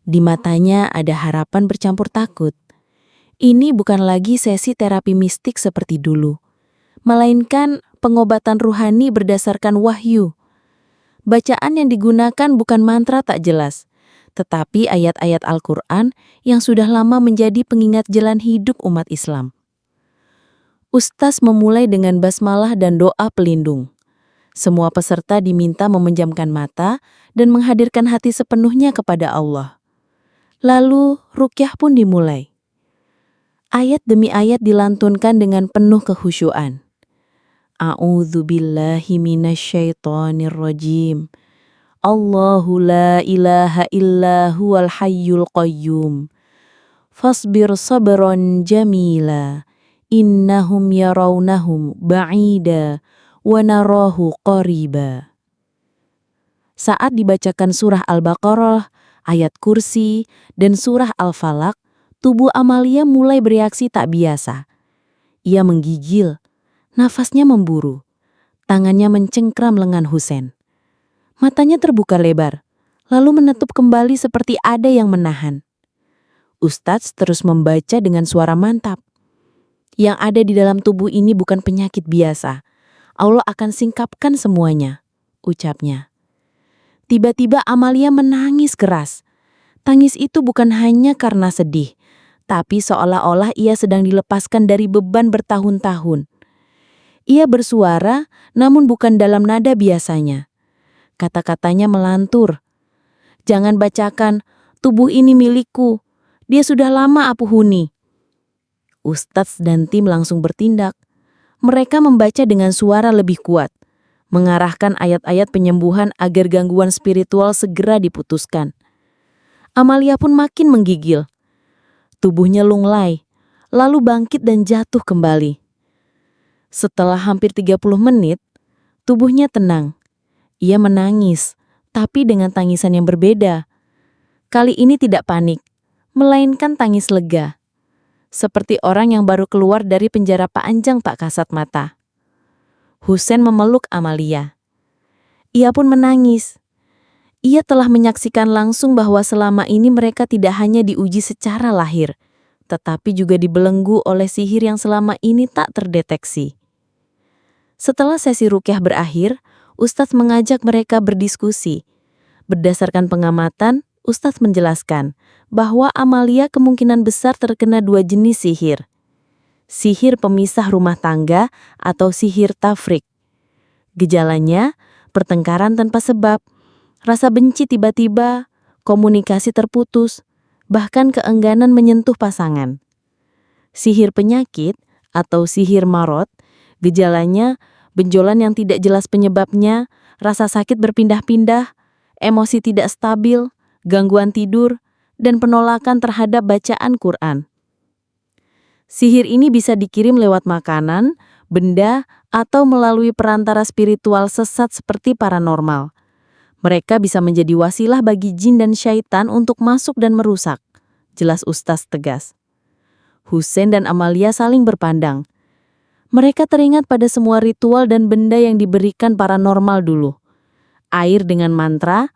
Di matanya ada harapan bercampur takut. Ini bukan lagi sesi terapi mistik seperti dulu, melainkan pengobatan ruhani berdasarkan wahyu. Bacaan yang digunakan bukan mantra tak jelas, tetapi ayat-ayat Al-Quran yang sudah lama menjadi pengingat jalan hidup umat Islam. Ustaz memulai dengan basmalah dan doa pelindung. Semua peserta diminta memejamkan mata dan menghadirkan hati sepenuhnya kepada Allah. Lalu ruqyah pun dimulai. Ayat demi ayat dilantunkan dengan penuh kekhusyuan. A'udzubillahi minasyaitonirrajim. Allahu la ilaha illa huwal hayyul qayyum. Fasbir sabran jamila. Innahum yarawnahum ba'ida wa narahu qariba. Saat dibacakan surah Al-Baqarah, ayat kursi, dan surah Al-Falaq, tubuh Amalia mulai bereaksi tak biasa. Ia menggigil, nafasnya memburu, tangannya mencengkram lengan Husain. Matanya terbuka lebar, lalu menutup kembali seperti ada yang menahan. Ustadz terus membaca dengan suara mantap. Yang ada di dalam tubuh ini bukan penyakit biasa. Allah akan singkapkan semuanya, ucapnya. Tiba-tiba Amalia menangis keras. Tangis itu bukan hanya karena sedih, tapi seolah-olah ia sedang dilepaskan dari beban bertahun-tahun. Ia bersuara, namun bukan dalam nada biasanya. Kata-katanya melantur. Jangan bacakan, tubuh ini milikku. Dia sudah lama aku huni. Ustadz dan tim langsung bertindak. Mereka membaca dengan suara lebih kuat, mengarahkan ayat-ayat penyembuhan agar gangguan spiritual segera diputuskan. Amalia pun makin menggigil. Tubuhnya lunglai, lalu bangkit dan jatuh kembali. Setelah hampir 30 menit, tubuhnya tenang. Ia menangis, tapi dengan tangisan yang berbeda. Kali ini tidak panik, melainkan tangis lega. Seperti orang yang baru keluar dari penjara panjang tak kasat mata. Husain memeluk Amalia. Ia pun menangis. Ia telah menyaksikan langsung bahwa selama ini mereka tidak hanya diuji secara lahir, tetapi juga dibelenggu oleh sihir yang selama ini tak terdeteksi. Setelah sesi ruqyah berakhir, Ustadz mengajak mereka berdiskusi. Berdasarkan pengamatan, Ustadz menjelaskan bahwa Amalia kemungkinan besar terkena 2 jenis sihir. Sihir pemisah rumah tangga atau sihir tafrik. Gejalanya, pertengkaran tanpa sebab, rasa benci tiba-tiba, komunikasi terputus, bahkan keengganan menyentuh pasangan. Sihir penyakit atau sihir marot, gejalanya benjolan yang tidak jelas penyebabnya, rasa sakit berpindah-pindah, emosi tidak stabil, gangguan tidur, dan penolakan terhadap bacaan Quran. Sihir ini bisa dikirim lewat makanan, benda, atau melalui perantara spiritual sesat seperti paranormal. Mereka bisa menjadi wasilah bagi jin dan syaitan untuk masuk dan merusak, jelas Ustadz tegas. Husain dan Amalia saling berpandang. Mereka teringat pada semua ritual dan benda yang diberikan paranormal dulu. Air dengan mantra,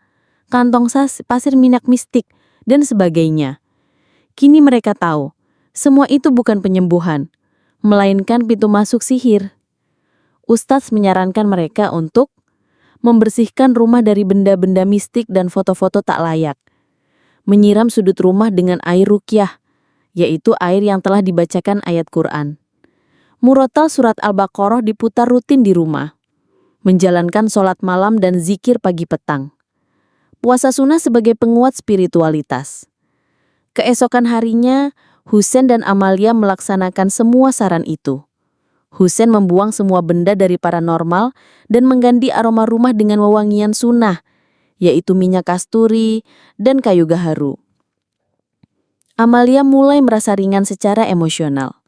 kantong pasir minyak mistik, dan sebagainya. Kini mereka tahu, semua itu bukan penyembuhan, melainkan pintu masuk sihir. Ustadz menyarankan mereka untuk membersihkan rumah dari benda-benda mistik dan foto-foto tak layak, menyiram sudut rumah dengan air ruqyah, yaitu air yang telah dibacakan ayat Quran. Murotal surat Al-Baqarah diputar rutin di rumah, menjalankan sholat malam dan zikir pagi petang. Puasa sunnah sebagai penguat spiritualitas. Keesokan harinya, Husain dan Amalia melaksanakan semua saran itu. Husain membuang semua benda dari paranormal dan mengganti aroma rumah dengan wewangian sunnah, yaitu minyak kasturi dan kayu gaharu. Amalia mulai merasa ringan secara emosional.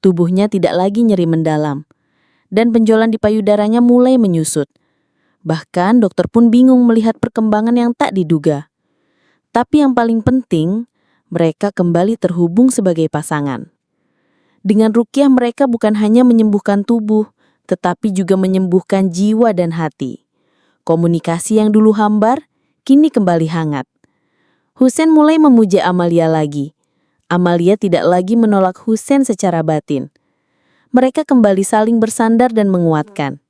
Tubuhnya tidak lagi nyeri mendalam, dan benjolan di payudaranya mulai menyusut. Bahkan dokter pun bingung melihat perkembangan yang tak diduga. Tapi yang paling penting, mereka kembali terhubung sebagai pasangan. Dengan ruqyah mereka bukan hanya menyembuhkan tubuh, tetapi juga menyembuhkan jiwa dan hati. Komunikasi yang dulu hambar, kini kembali hangat. Husain mulai memuja Amalia lagi. Amalia tidak lagi menolak Husain secara batin. Mereka kembali saling bersandar dan menguatkan.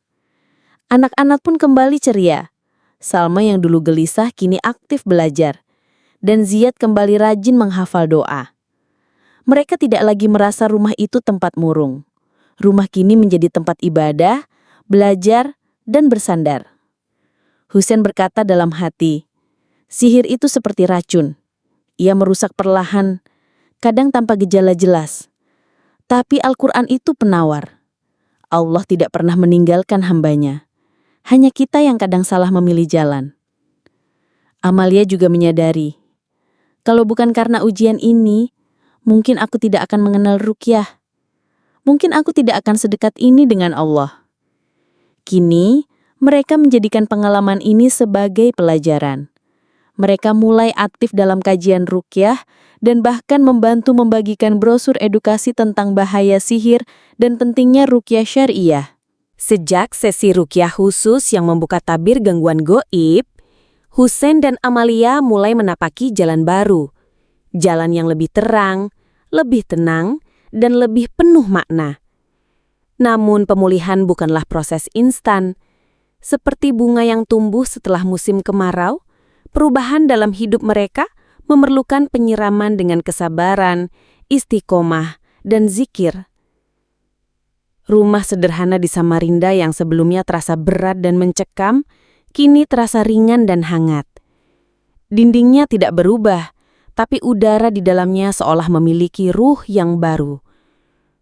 Anak-anak pun kembali ceria. Salma yang dulu gelisah kini aktif belajar. Dan Ziyad kembali rajin menghafal doa. Mereka tidak lagi merasa rumah itu tempat murung. Rumah kini menjadi tempat ibadah, belajar, dan bersandar. Husain berkata dalam hati, sihir itu seperti racun. Ia merusak perlahan, kadang tanpa gejala jelas. Tapi Al-Quran itu penawar. Allah tidak pernah meninggalkan hambanya. Hanya kita yang kadang salah memilih jalan. Amalia juga menyadari, kalau bukan karena ujian ini, mungkin aku tidak akan mengenal ruqyah. Mungkin aku tidak akan sedekat ini dengan Allah. Kini, mereka menjadikan pengalaman ini sebagai pelajaran. Mereka mulai aktif dalam kajian ruqyah dan bahkan membantu membagikan brosur edukasi tentang bahaya sihir dan pentingnya ruqyah syariah. Sejak sesi ruqyah khusus yang membuka tabir gangguan goib, Husein dan Amalia mulai menapaki jalan baru. Jalan yang lebih terang, lebih tenang, dan lebih penuh makna. Namun pemulihan bukanlah proses instan. Seperti bunga yang tumbuh setelah musim kemarau, perubahan dalam hidup mereka memerlukan penyiraman dengan kesabaran, istiqomah, dan zikir. Rumah sederhana di Samarinda yang sebelumnya terasa berat dan mencekam, kini terasa ringan dan hangat. Dindingnya tidak berubah, tapi udara di dalamnya seolah memiliki ruh yang baru.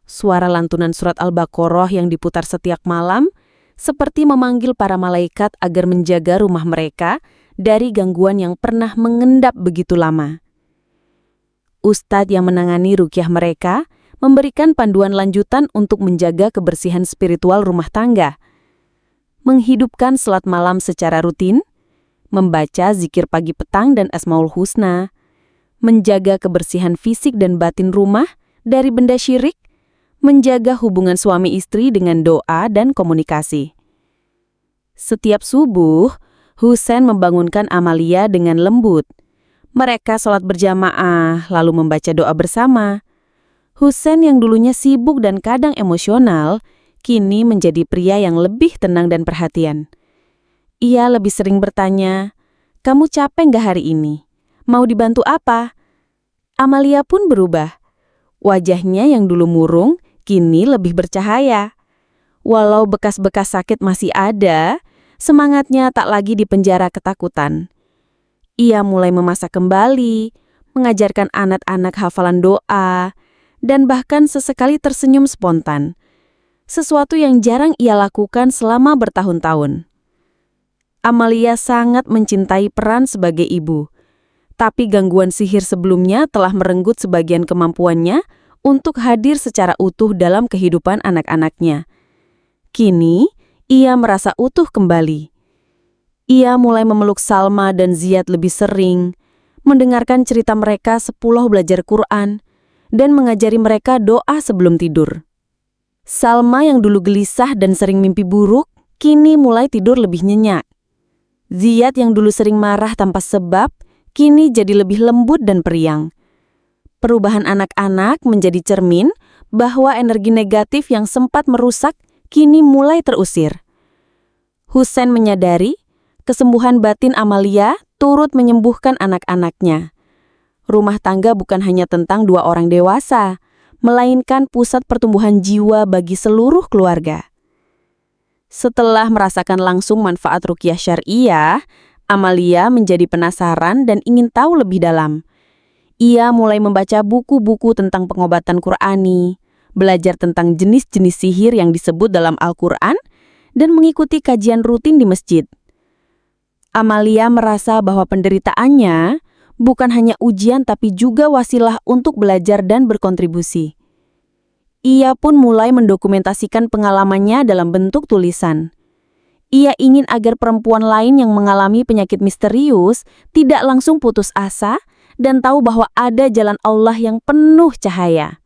Suara lantunan surat Al-Baqarah yang diputar setiap malam seperti memanggil para malaikat agar menjaga rumah mereka dari gangguan yang pernah mengendap begitu lama. Ustadz yang menangani ruqyah mereka memberikan panduan lanjutan untuk menjaga kebersihan spiritual rumah tangga, menghidupkan salat malam secara rutin, membaca zikir pagi petang dan Asmaul Husna, menjaga kebersihan fisik dan batin rumah dari benda syirik, menjaga hubungan suami istri dengan doa dan komunikasi. Setiap subuh, Husein membangunkan Amalia dengan lembut. Mereka sholat berjamaah, lalu membaca doa bersama. Husein yang dulunya sibuk dan kadang emosional, kini menjadi pria yang lebih tenang dan perhatian. Ia lebih sering bertanya, "Kamu capek nggak hari ini? Mau dibantu apa?" Amalia pun berubah. Wajahnya yang dulu murung, kini lebih bercahaya. Walau bekas-bekas sakit masih ada, semangatnya tak lagi dipenjara ketakutan. Ia mulai memasak kembali, mengajarkan anak-anak hafalan doa, dan bahkan sesekali tersenyum spontan. Sesuatu yang jarang ia lakukan selama bertahun-tahun. Amalia sangat mencintai peran sebagai ibu, tapi gangguan sihir sebelumnya telah merenggut sebagian kemampuannya untuk hadir secara utuh dalam kehidupan anak-anaknya. Kini, ia merasa utuh kembali. Ia mulai memeluk Salma dan Ziyad lebih sering, mendengarkan cerita mereka sepulau belajar Quran, dan mengajari mereka doa sebelum tidur. Salma yang dulu gelisah dan sering mimpi buruk, kini mulai tidur lebih nyenyak. Ziyad yang dulu sering marah tanpa sebab, kini jadi lebih lembut dan periang. Perubahan anak-anak menjadi cermin bahwa energi negatif yang sempat merusak kini mulai terusir. Husein menyadari kesembuhan batin Amalia turut menyembuhkan anak-anaknya. Rumah tangga bukan hanya tentang dua orang dewasa, melainkan pusat pertumbuhan jiwa bagi seluruh keluarga. Setelah merasakan langsung manfaat ruqyah syariah, Amalia menjadi penasaran dan ingin tahu lebih dalam. Ia mulai membaca buku-buku tentang pengobatan Qur'ani, belajar tentang jenis-jenis sihir yang disebut dalam Al-Quran, dan mengikuti kajian rutin di masjid. Amalia merasa bahwa penderitaannya bukan hanya ujian tapi juga wasilah untuk belajar dan berkontribusi. Ia pun mulai mendokumentasikan pengalamannya dalam bentuk tulisan. Ia ingin agar perempuan lain yang mengalami penyakit misterius tidak langsung putus asa dan tahu bahwa ada jalan Allah yang penuh cahaya.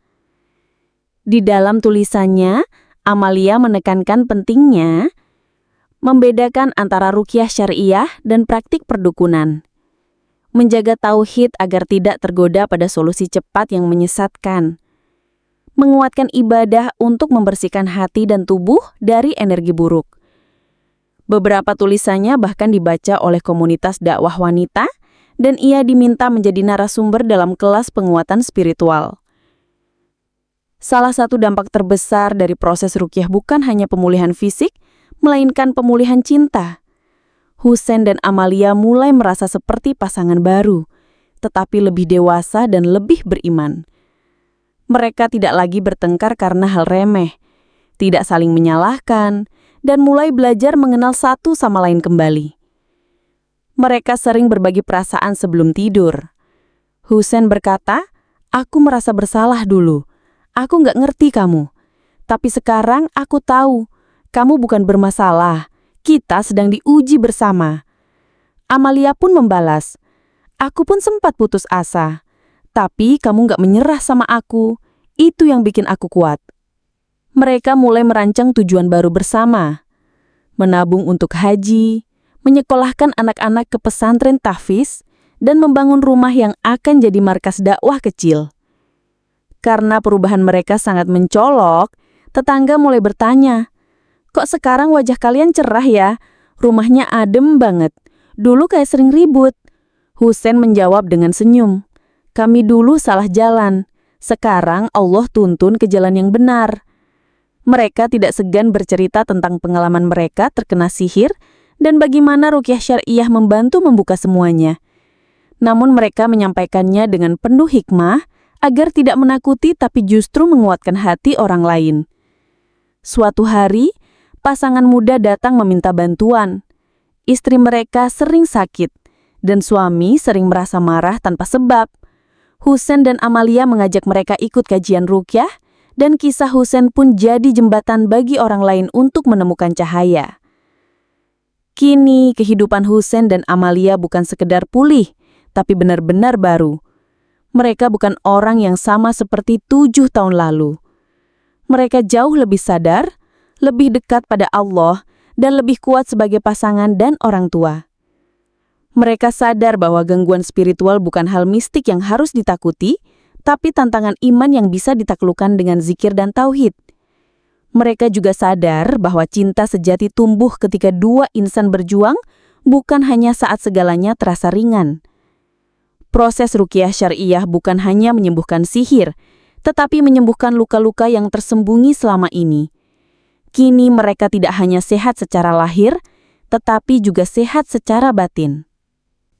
Di dalam tulisannya, Amalia menekankan pentingnya membedakan antara ruqyah syariah dan praktik perdukunan. Menjaga tauhid agar tidak tergoda pada solusi cepat yang menyesatkan. Menguatkan ibadah untuk membersihkan hati dan tubuh dari energi buruk. Beberapa tulisannya bahkan dibaca oleh komunitas dakwah wanita dan ia diminta menjadi narasumber dalam kelas penguatan spiritual. Salah satu dampak terbesar dari proses ruqyah bukan hanya pemulihan fisik, melainkan pemulihan cinta. Husein dan Amalia mulai merasa seperti pasangan baru, tetapi lebih dewasa dan lebih beriman. Mereka tidak lagi bertengkar karena hal remeh, tidak saling menyalahkan, dan mulai belajar mengenal satu sama lain kembali. Mereka sering berbagi perasaan sebelum tidur. Husain berkata, "Aku merasa bersalah dulu. Aku nggak ngerti kamu. Tapi sekarang aku tahu, kamu bukan bermasalah. Kita sedang diuji bersama." Amalia pun membalas, "Aku pun sempat putus asa. Tapi kamu nggak menyerah sama aku. Itu yang bikin aku kuat." Mereka mulai merancang tujuan baru bersama. Menabung untuk haji, menyekolahkan anak-anak ke pesantren tahfiz, dan membangun rumah yang akan jadi markas dakwah kecil. Karena perubahan mereka sangat mencolok, tetangga mulai bertanya, "Kok sekarang wajah kalian cerah ya? Rumahnya adem banget. Dulu kayak sering ribut." Husain menjawab dengan senyum, "Kami dulu salah jalan. Sekarang Allah tuntun ke jalan yang benar." Mereka tidak segan bercerita tentang pengalaman mereka terkena sihir dan bagaimana ruqyah syariah membantu membuka semuanya. Namun mereka menyampaikannya dengan penuh hikmah agar tidak menakuti tapi justru menguatkan hati orang lain. Suatu hari, pasangan muda datang meminta bantuan. Istri mereka sering sakit dan suami sering merasa marah tanpa sebab. Husain dan Amalia mengajak mereka ikut kajian ruqyah, dan kisah Husain pun jadi jembatan bagi orang lain untuk menemukan cahaya. Kini, kehidupan Husain dan Amalia bukan sekedar pulih, tapi benar-benar baru. Mereka bukan orang yang sama seperti 7 tahun lalu. Mereka jauh lebih sadar, lebih dekat pada Allah, dan lebih kuat sebagai pasangan dan orang tua. Mereka sadar bahwa gangguan spiritual bukan hal mistik yang harus ditakuti, tapi tantangan iman yang bisa ditaklukkan dengan zikir dan tauhid. Mereka juga sadar bahwa cinta sejati tumbuh ketika dua insan berjuang, bukan hanya saat segalanya terasa ringan. Proses ruqyah syariah bukan hanya menyembuhkan sihir, tetapi menyembuhkan luka-luka yang tersembunyi selama ini. Kini mereka tidak hanya sehat secara lahir, tetapi juga sehat secara batin.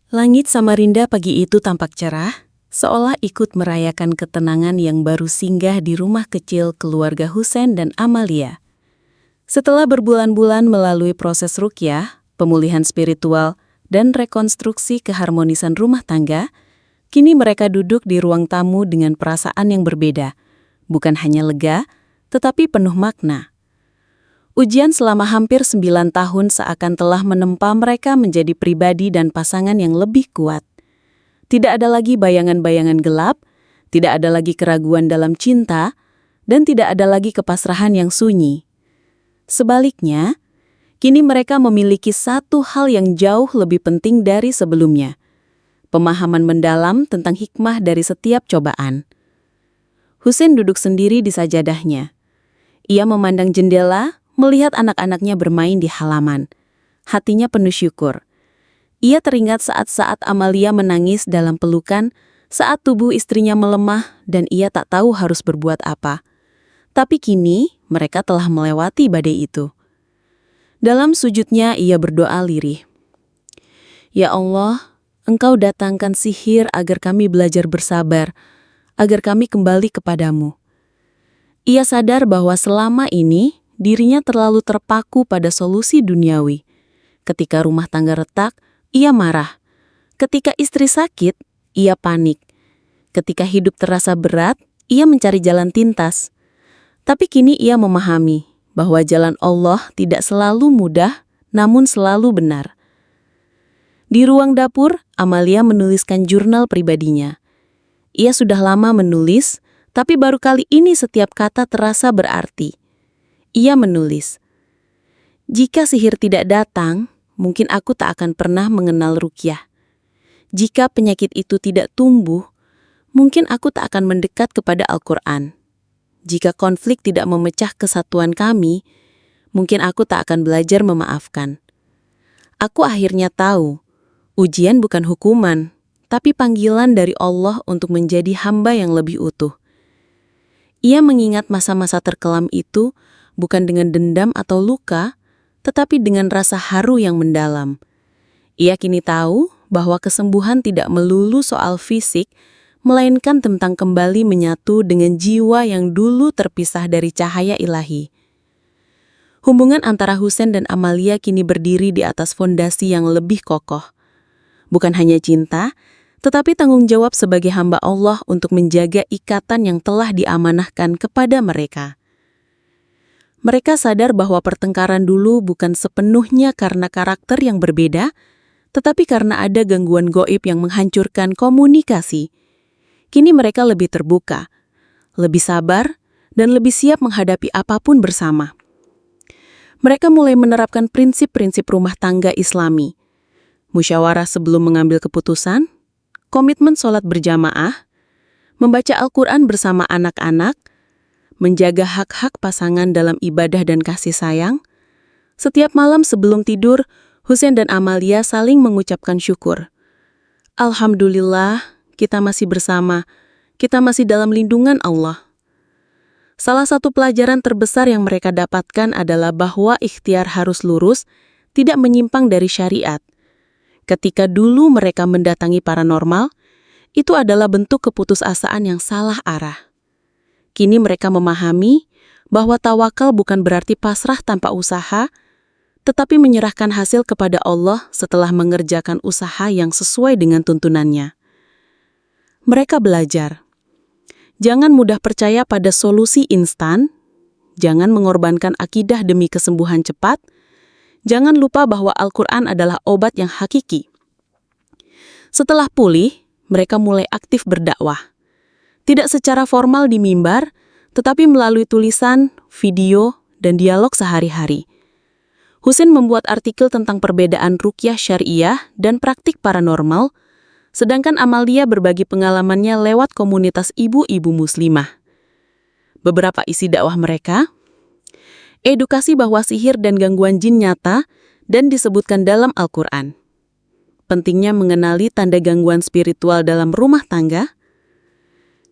Langit Samarinda pagi itu tampak cerah, seolah ikut merayakan ketenangan yang baru singgah di rumah kecil keluarga Husain dan Amalia. Setelah berbulan-bulan melalui proses ruqyah, pemulihan spiritual, dan rekonstruksi keharmonisan rumah tangga, kini mereka duduk di ruang tamu dengan perasaan yang berbeda, bukan hanya lega, tetapi penuh makna. Ujian selama hampir 9 tahun seakan telah menempa mereka menjadi pribadi dan pasangan yang lebih kuat. Tidak ada lagi bayangan-bayangan gelap, tidak ada lagi keraguan dalam cinta, dan tidak ada lagi kepasrahan yang sunyi. Sebaliknya, kini mereka memiliki satu hal yang jauh lebih penting dari sebelumnya. Pemahaman mendalam tentang hikmah dari setiap cobaan. Husain duduk sendiri di sajadahnya. Ia memandang jendela, melihat anak-anaknya bermain di halaman. Hatinya penuh syukur. Ia teringat saat-saat Amalia menangis dalam pelukan, saat tubuh istrinya melemah dan ia tak tahu harus berbuat apa. Tapi kini, mereka telah melewati badai itu. Dalam sujudnya ia berdoa lirih. "Ya Allah, Engkau datangkan sihir agar kami belajar bersabar, agar kami kembali kepadamu." Ia sadar bahwa selama ini, dirinya terlalu terpaku pada solusi duniawi. Ketika rumah tangga retak, ia marah. Ketika istri sakit, ia panik. Ketika hidup terasa berat, ia mencari jalan pintas. Tapi kini ia memahami bahwa jalan Allah tidak selalu mudah, namun selalu benar. Di ruang dapur, Amalia menuliskan jurnal pribadinya. Ia sudah lama menulis, tapi baru kali ini setiap kata terasa berarti. Ia menulis, "Jika sihir tidak datang, mungkin aku tak akan pernah mengenal ruqyah. Jika penyakit itu tidak tumbuh, mungkin aku tak akan mendekat kepada Al-Quran. Jika konflik tidak memecah kesatuan kami, mungkin aku tak akan belajar memaafkan. Aku akhirnya tahu, ujian bukan hukuman, tapi panggilan dari Allah untuk menjadi hamba yang lebih utuh." Ia mengingat masa-masa terkelam itu bukan dengan dendam atau luka, tetapi dengan rasa haru yang mendalam. Ia kini tahu bahwa kesembuhan tidak melulu soal fisik, melainkan tentang kembali menyatu dengan jiwa yang dulu terpisah dari cahaya ilahi. Hubungan antara Husain dan Amalia kini berdiri di atas fondasi yang lebih kokoh. Bukan hanya cinta, tetapi tanggung jawab sebagai hamba Allah untuk menjaga ikatan yang telah diamanahkan kepada mereka. Mereka sadar bahwa pertengkaran dulu bukan sepenuhnya karena karakter yang berbeda, tetapi karena ada gangguan gaib yang menghancurkan komunikasi. Kini mereka lebih terbuka, lebih sabar, dan lebih siap menghadapi apapun bersama. Mereka mulai menerapkan prinsip-prinsip rumah tangga Islami. Musyawarah sebelum mengambil keputusan, komitmen sholat berjamaah, membaca Al-Quran bersama anak-anak, menjaga hak-hak pasangan dalam ibadah dan kasih sayang. Setiap malam sebelum tidur, Husain dan Amalia saling mengucapkan syukur. Alhamdulillah, kita masih bersama, kita masih dalam lindungan Allah. Salah satu pelajaran terbesar yang mereka dapatkan adalah bahwa ikhtiar harus lurus, tidak menyimpang dari syariat. Ketika dulu mereka mendatangi paranormal, itu adalah bentuk keputusasaan yang salah arah. Kini mereka memahami bahwa tawakal bukan berarti pasrah tanpa usaha, tetapi menyerahkan hasil kepada Allah setelah mengerjakan usaha yang sesuai dengan tuntunannya. Mereka belajar. Jangan mudah percaya pada solusi instan, jangan mengorbankan akidah demi kesembuhan cepat, jangan lupa bahwa Al-Quran adalah obat yang hakiki. Setelah pulih, mereka mulai aktif berdakwah. Tidak secara formal di mimbar, tetapi melalui tulisan, video, dan dialog sehari-hari. Husain membuat artikel tentang perbedaan ruqyah syariah dan praktik paranormal, sedangkan Amalia berbagi pengalamannya lewat komunitas ibu-ibu muslimah. Beberapa isi dakwah mereka, edukasi bahwa sihir dan gangguan jin nyata dan disebutkan dalam Al-Quran. Pentingnya mengenali tanda gangguan spiritual dalam rumah tangga,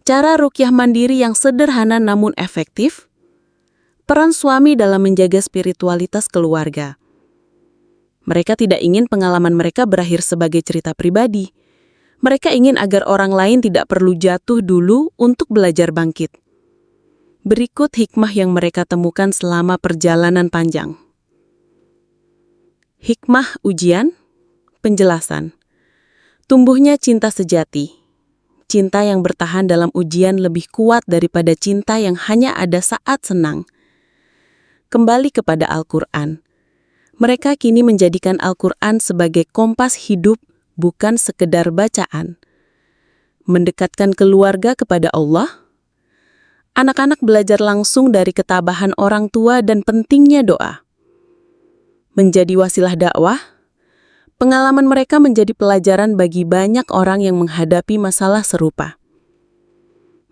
cara ruqyah mandiri yang sederhana namun efektif, peran suami dalam menjaga spiritualitas keluarga. Mereka tidak ingin pengalaman mereka berakhir sebagai cerita pribadi. Mereka ingin agar orang lain tidak perlu jatuh dulu untuk belajar bangkit. Berikut hikmah yang mereka temukan selama perjalanan panjang. Hikmah ujian, penjelasan. Tumbuhnya cinta sejati. Cinta yang bertahan dalam ujian lebih kuat daripada cinta yang hanya ada saat senang. Kembali kepada Al-Quran. Mereka kini menjadikan Al-Quran sebagai kompas hidup, bukan sekedar bacaan. Mendekatkan keluarga kepada Allah. Anak-anak belajar langsung dari ketabahan orang tua dan pentingnya doa. Menjadi wasilah dakwah. Pengalaman mereka menjadi pelajaran bagi banyak orang yang menghadapi masalah serupa.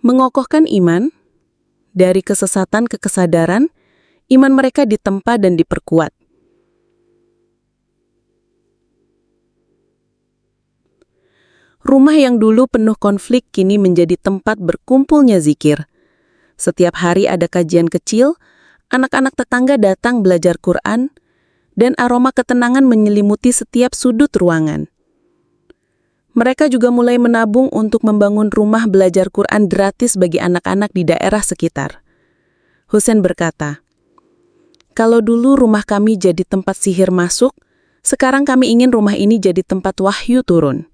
Mengokohkan iman, dari kesesatan ke kesadaran, iman mereka ditempa dan diperkuat. Rumah yang dulu penuh konflik kini menjadi tempat berkumpulnya zikir. Setiap hari ada kajian kecil, anak-anak tetangga datang belajar Quran, dan aroma ketenangan menyelimuti setiap sudut ruangan. Mereka juga mulai menabung untuk membangun rumah belajar Quran gratis bagi anak-anak di daerah sekitar. Husain berkata, "Kalau dulu rumah kami jadi tempat sihir masuk, sekarang kami ingin rumah ini jadi tempat wahyu turun."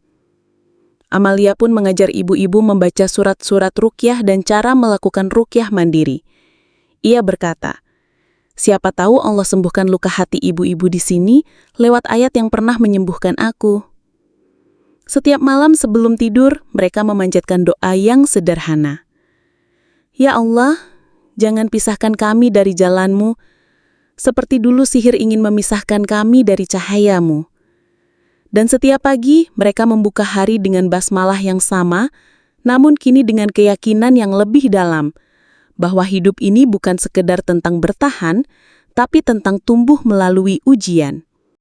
Amalia pun mengajar ibu-ibu membaca surat-surat ruqyah dan cara melakukan ruqyah mandiri. Ia berkata, "Siapa tahu Allah sembuhkan luka hati ibu-ibu di sini lewat ayat yang pernah menyembuhkan aku." Setiap malam sebelum tidur, mereka memanjatkan doa yang sederhana. "Ya Allah, jangan pisahkan kami dari jalan-Mu, seperti dulu sihir ingin memisahkan kami dari cahaya-Mu." Dan setiap pagi, mereka membuka hari dengan basmalah yang sama, namun kini dengan keyakinan yang lebih dalam, bahwa hidup ini bukan sekedar tentang bertahan, tapi tentang tumbuh melalui ujian.